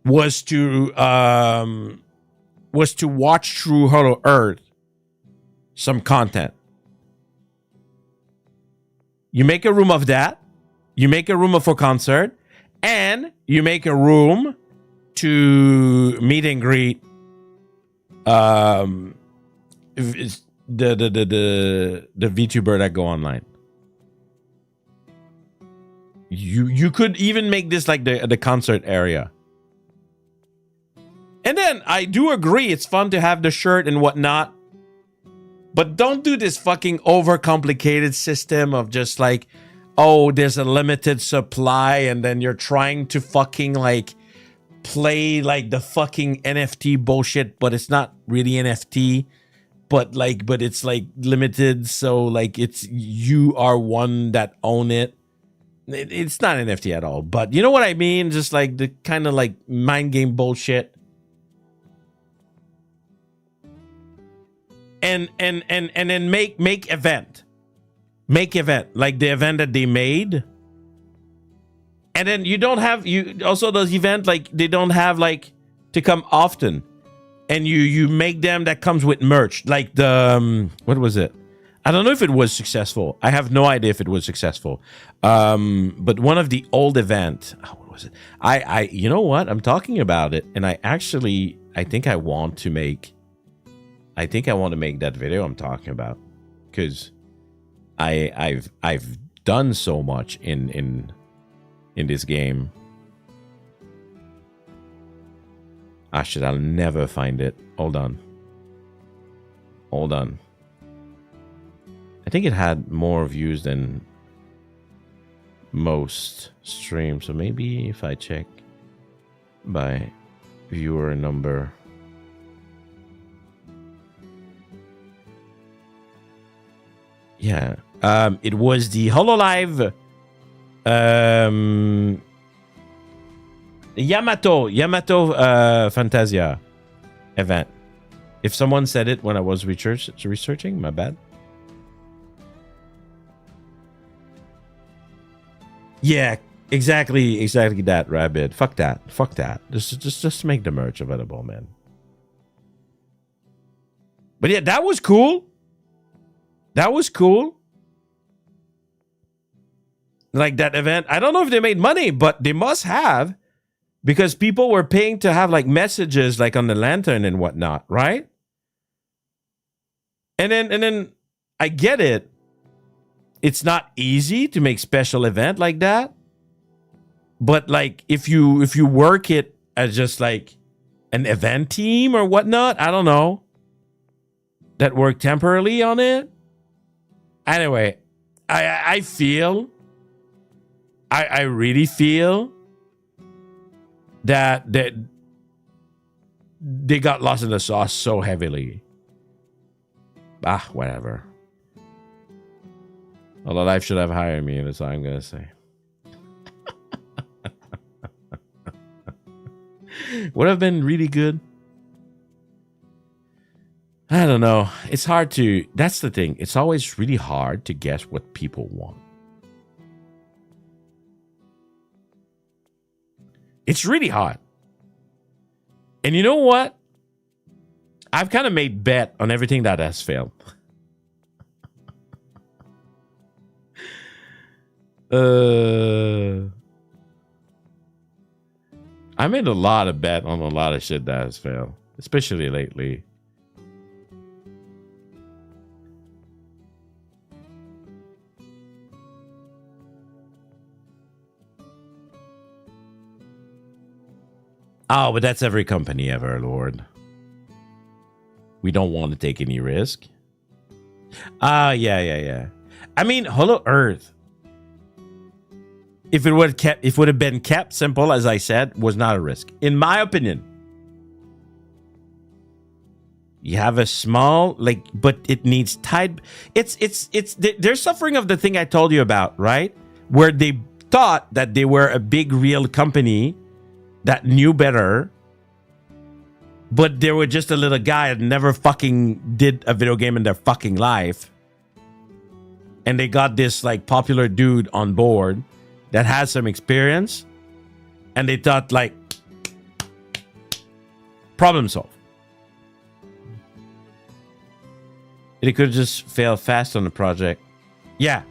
was to watch through Hollow Earth some content. You make a room of that. You make a room for concert, and you make a room to meet and greet. The VTuber that go online. You could even make this like the concert area. And then I do agree it's fun to have the shirt and whatnot. But don't do this fucking overcomplicated system of just like, oh, there's a limited supply and then you're trying to fucking like play like the fucking NFT bullshit, but it's not really NFT, but it's like limited. So like it's, you are one that own it. It's not NFT at all, but you know what I mean? Just like the kind of like mind game bullshit. And then make event like the event that they made, and then you don't have, you also those event like they don't have like to come often, and you make them that comes with merch like the what was it? I don't know if it was successful. I have no idea if it was successful. But one of the old event, what was it? I you know what? I'm talking about it, and I think I want to make that video I'm talking about, because I've done so much in this game. Ah shit, I'll never find it. Hold on. I think it had more views than most streams, so maybe if I check by viewer number. Yeah, it was the HoloLive Yamato Fantasia event. If someone said it when I was researching, my bad. Yeah, exactly that, Rabbit. Fuck that. Just make the merch available, man. But yeah, that was cool. Like that event. I don't know if they made money, but they must have, because people were paying to have like messages like on the lantern and whatnot, right? And then I get it. It's not easy to make special event like that. But like if you work it as just like an event team or whatnot, I don't know, that work temporarily on it. Anyway, I really feel that they got lost in the sauce so heavily. Whatever. Although life should have hired me, that's all I'm gonna say. Would have been really good. I don't know. It's hard to... That's the thing. It's always really hard to guess what people want. It's really hard. And you know what? I've kind of made bet on everything that has failed. I made a lot of bet on a lot of shit that has failed. Especially lately. Oh, but that's every company ever, Lord. We don't want to take any risk. Yeah. I mean, Hollow Earth, if it would have been kept simple, as I said, was not a risk, in my opinion. You have a small, like, but it needs tied. They're suffering of the thing I told you about, right? Where they thought that they were a big real company that knew better, but they were just a little guy that never fucking did a video game in their fucking life. And they got this like popular dude on board that has some experience, and they thought like, problem solved. They could just fail fast on the project. Yeah.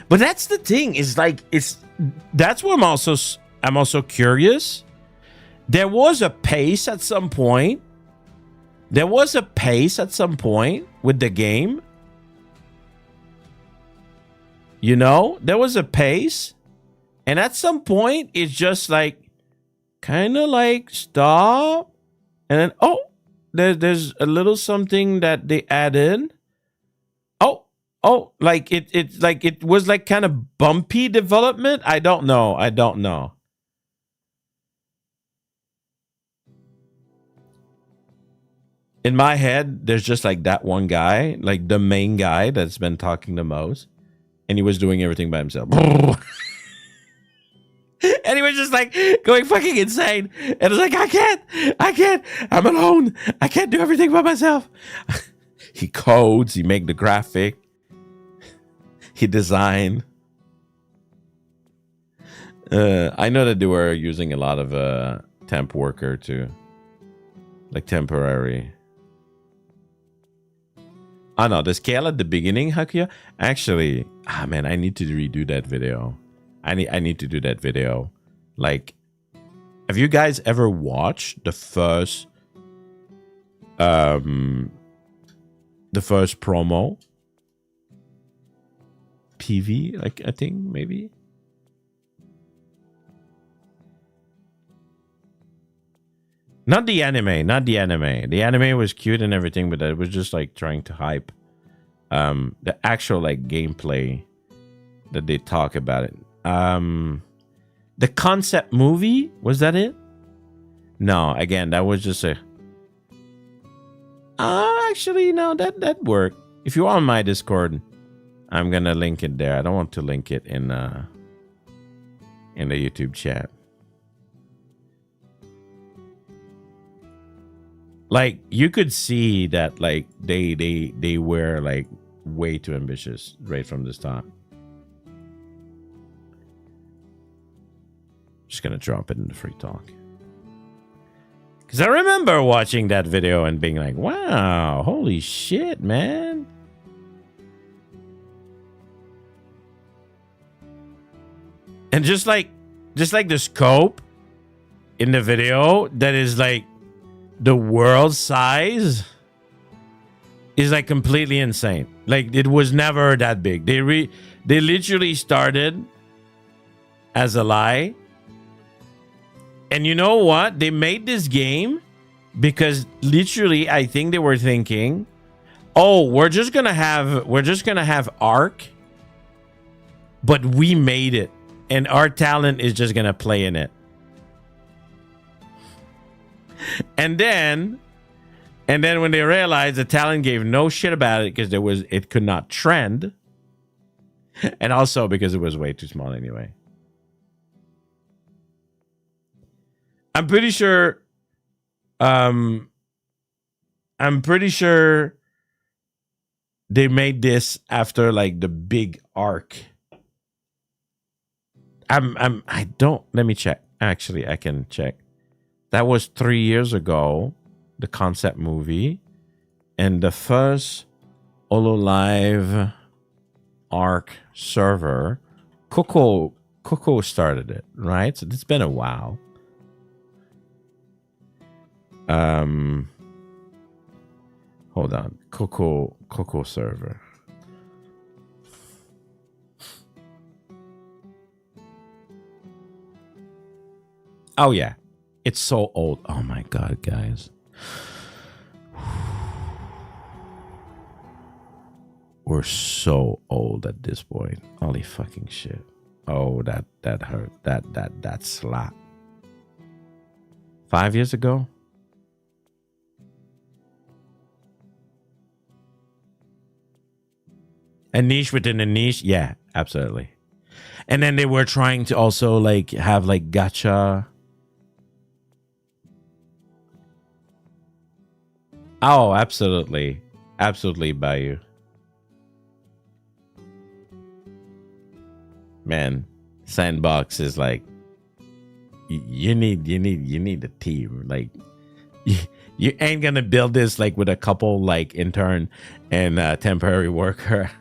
But that's the thing, is like, that's what I'm also curious. There was a pace at some point. With the game. You know, there was a pace. And at some point, it's just like, kind of like stop, and then there's a little something that they added. Like it was like kind of bumpy development. I don't know. In my head, there's just like that one guy, like the main guy that's been talking the most, and he was doing everything by himself. And he was just like going fucking insane. And it's like, I can't. I'm alone. I can't do everything by myself. He codes, he make the graphic, he design. I know that they were using a lot of temp worker too. Like temporary. Oh no, the scale at the beginning, Hakuya? Actually, man, I need to redo that video. I need to do that video. Like, have you guys ever watched the first promo? PV, like, I think maybe. Not the anime. The anime was cute and everything, but it was just like trying to hype the actual like gameplay that they talk about it. The concept movie, was that it? No, again, that was just a actually no, that worked. If you're on my Discord, I'm gonna link it there. I don't want to link it in the YouTube chat. Like, you could see that like they were like way too ambitious right from the start. Just gonna drop it in the free talk. Because I remember watching that video and being like, wow, holy shit, man. And just like the scope in the video that is like the world size is like completely insane. Like, it was never that big. They literally started as a lie. And you know what? They made this game because literally I think they were thinking, oh, we're just gonna have Arc, but we made it. And our talent is just gonna play in it. And then when they realized the talent gave no shit about it because it could not trend. And also because it was way too small anyway. I'm pretty sure they made this after like the big arc. Let me check. Actually, I can check. That was 3 years ago, the concept movie, and the first HoloLive arc server, Coco started it, right? So it's been a while. Hold on. Coco server. Oh yeah. It's so old. Oh my god, guys. We're so old at this point. Holy fucking shit. Oh, that hurt. That slap. 5 years ago? A niche within a niche? Yeah, absolutely. And then they were trying to also like have like gacha. Oh, absolutely. Absolutely, Baiyuu. Man, Sandbox is like you need a team. Like you ain't gonna build this like with a couple like intern and temporary worker.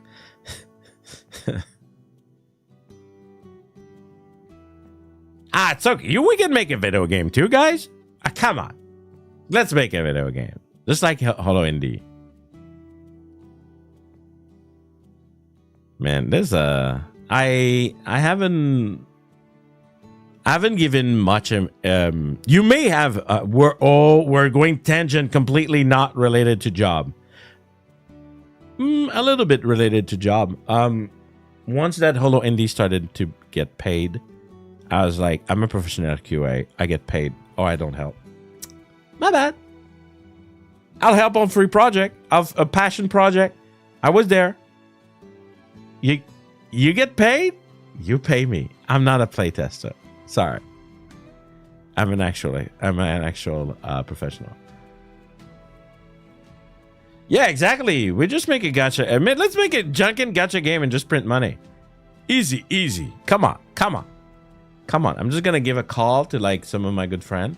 It's okay. We can make a video game too, guys. Come on, let's make a video game. Just like Holo Indie. Man, there's I haven't I haven't given much. You may have. We're going tangent, completely not related to job. A little bit related to job. Once that Holo Indie started to get paid, I was like, I'm a professional QA. I get paid. Oh, I don't help. My bad. I'll help on free project, of a passion project. I was there. You get paid? You pay me. I'm not a playtester. Sorry. I'm an actual professional. Yeah, exactly. We just make a gacha. Let's make a Janken gacha game and just print money. Easy, easy. Come on, come on. Come on. I'm just going to give a call to like some of my good friends.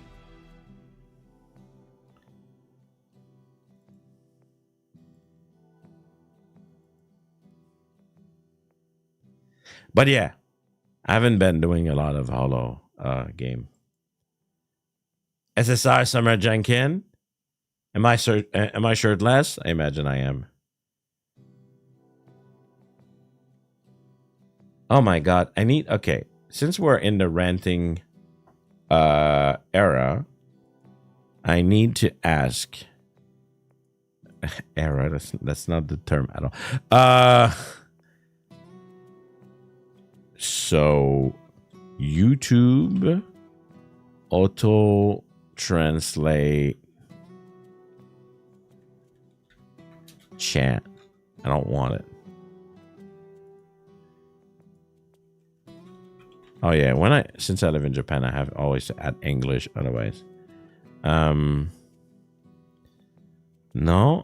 But yeah, I haven't been doing a lot of Holo game. SSR Summer Janken. Am I shirtless? I imagine I am. Oh my god, I need... Okay, since we're in the ranting era, I need to ask... Era, that's not the term at all. So, YouTube auto translate chat. I don't want it. Oh yeah, since I live in Japan, I have always to add English otherwise. No,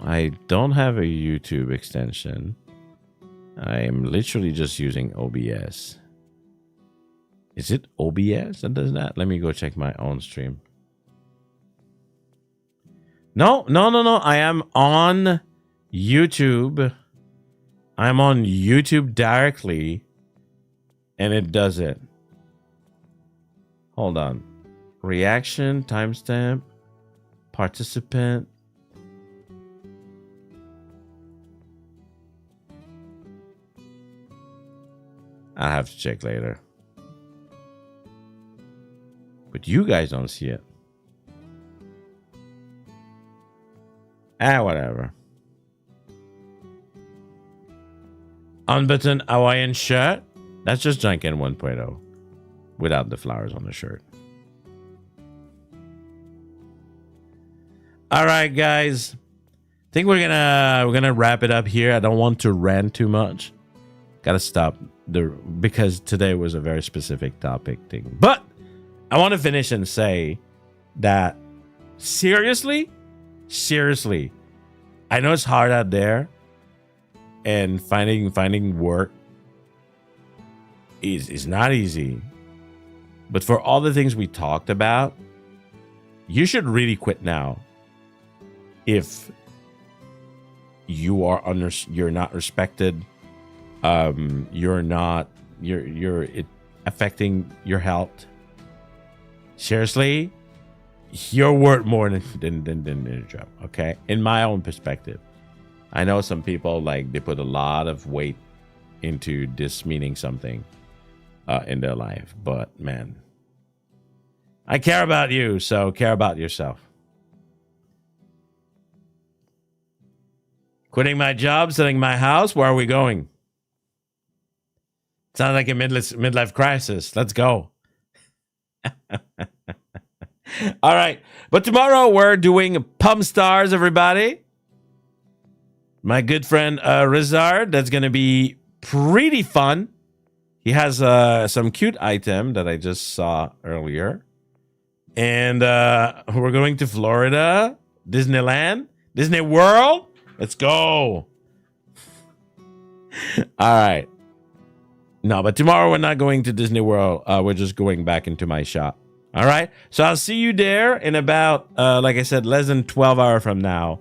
I don't have a YouTube extension. I am literally just using OBS. Is it OBS that does that? Let me go check my own stream. No. I am on YouTube. I'm on YouTube directly, and it does it. Hold on. Reaction, timestamp, participant. I'll have to check later. But you guys don't see it. Whatever. Unbuttoned Hawaiian shirt. That's just Janken 1.0 without the flowers on the shirt. All right, guys. I think we're gonna wrap it up here. I don't want to rant too much. Gotta stop because today was a very specific topic thing. But I want to finish and say that seriously, I know it's hard out there, and finding work is not easy. But for all the things we talked about, you should really quit now. If you're not respected, you're affecting your health. Seriously, you're worth more than a job. Okay, in my own perspective, I know some people like they put a lot of weight into this meaning something in their life, but man, I care about you, so care about yourself. Quitting my job, selling my house. Where are we going? Sounds like a midlife crisis. Let's go. All right. But tomorrow we're doing Pomme Stars, everybody. My good friend Rizard. That's going to be pretty fun. He has some cute item that I just saw earlier. And we're going to Florida, Disneyland, Disney World. Let's go. All right. No, but tomorrow we're not going to Disney World. We're just going back into my shop. All right. So I'll see you there in about, like I said, less than 12 hours from now,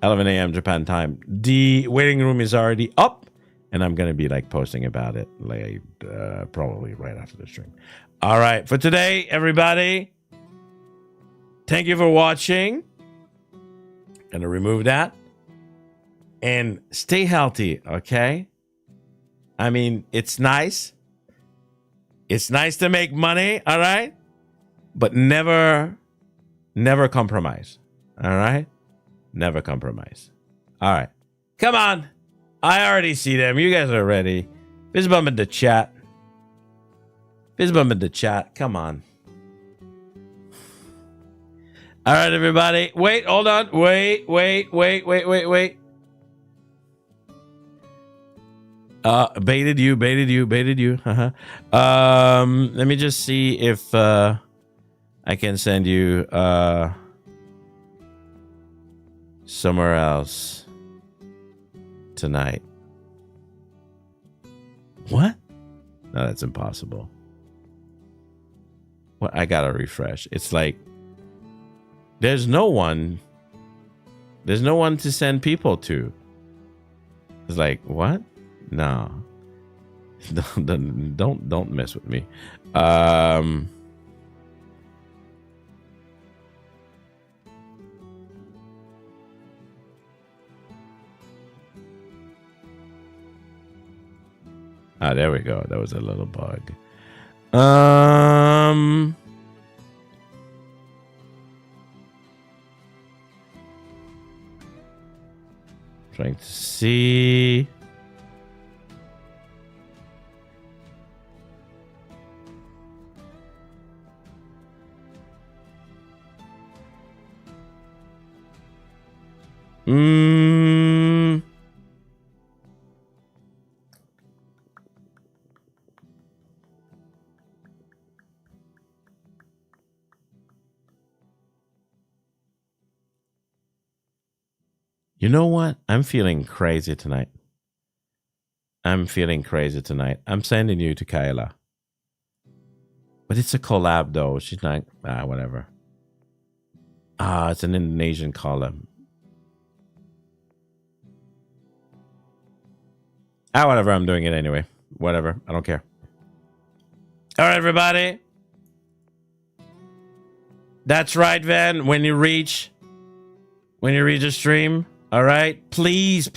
11 a.m. Japan time. The waiting room is already up, and I'm going to be like posting about it like probably right after the stream. All right. For today, everybody, thank you for watching. Gonna remove that. And stay healthy, okay? I mean, it's nice. It's nice to make money, all right? But never compromise, all right? Never compromise. All right. Come on. I already see them. You guys are ready. Fist bump in the chat. Fist bump in the chat. Come on. All right, everybody. Wait, hold on. Wait. Baited you. Let me just see if I can send you somewhere else tonight. What? No, that's impossible. Well, I gotta refresh. It's like there's no one to send people to. It's like, what? No. Don't mess with me. There we go. That was a little bug. Trying to see. You know what? I'm feeling crazy tonight. I'm sending you to Keira. But it's a collab, though. She's not... whatever. It's an Indonesian collab. Whatever. I'm doing it anyway. Whatever. I don't care. All right, everybody. That's right, Van. When you reach the stream... All right, please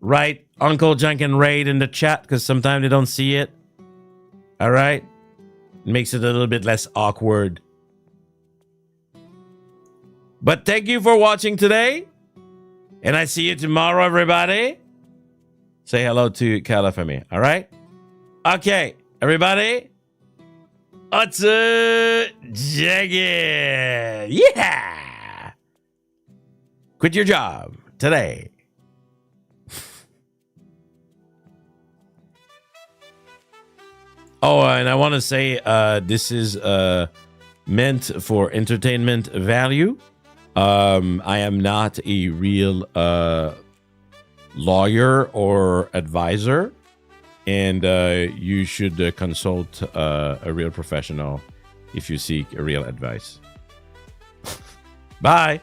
write Uncle Janken raid in the chat because sometimes they don't see it. All right, it makes it a little bit less awkward. But thank you for watching today, and I see you tomorrow, everybody. Say hello to Keira for me. All right, okay, everybody. Janken, yeah. Quit your job today. And I want to say this is meant for entertainment value. I am not a real lawyer or advisor, and you should consult a real professional if you seek real advice. Bye.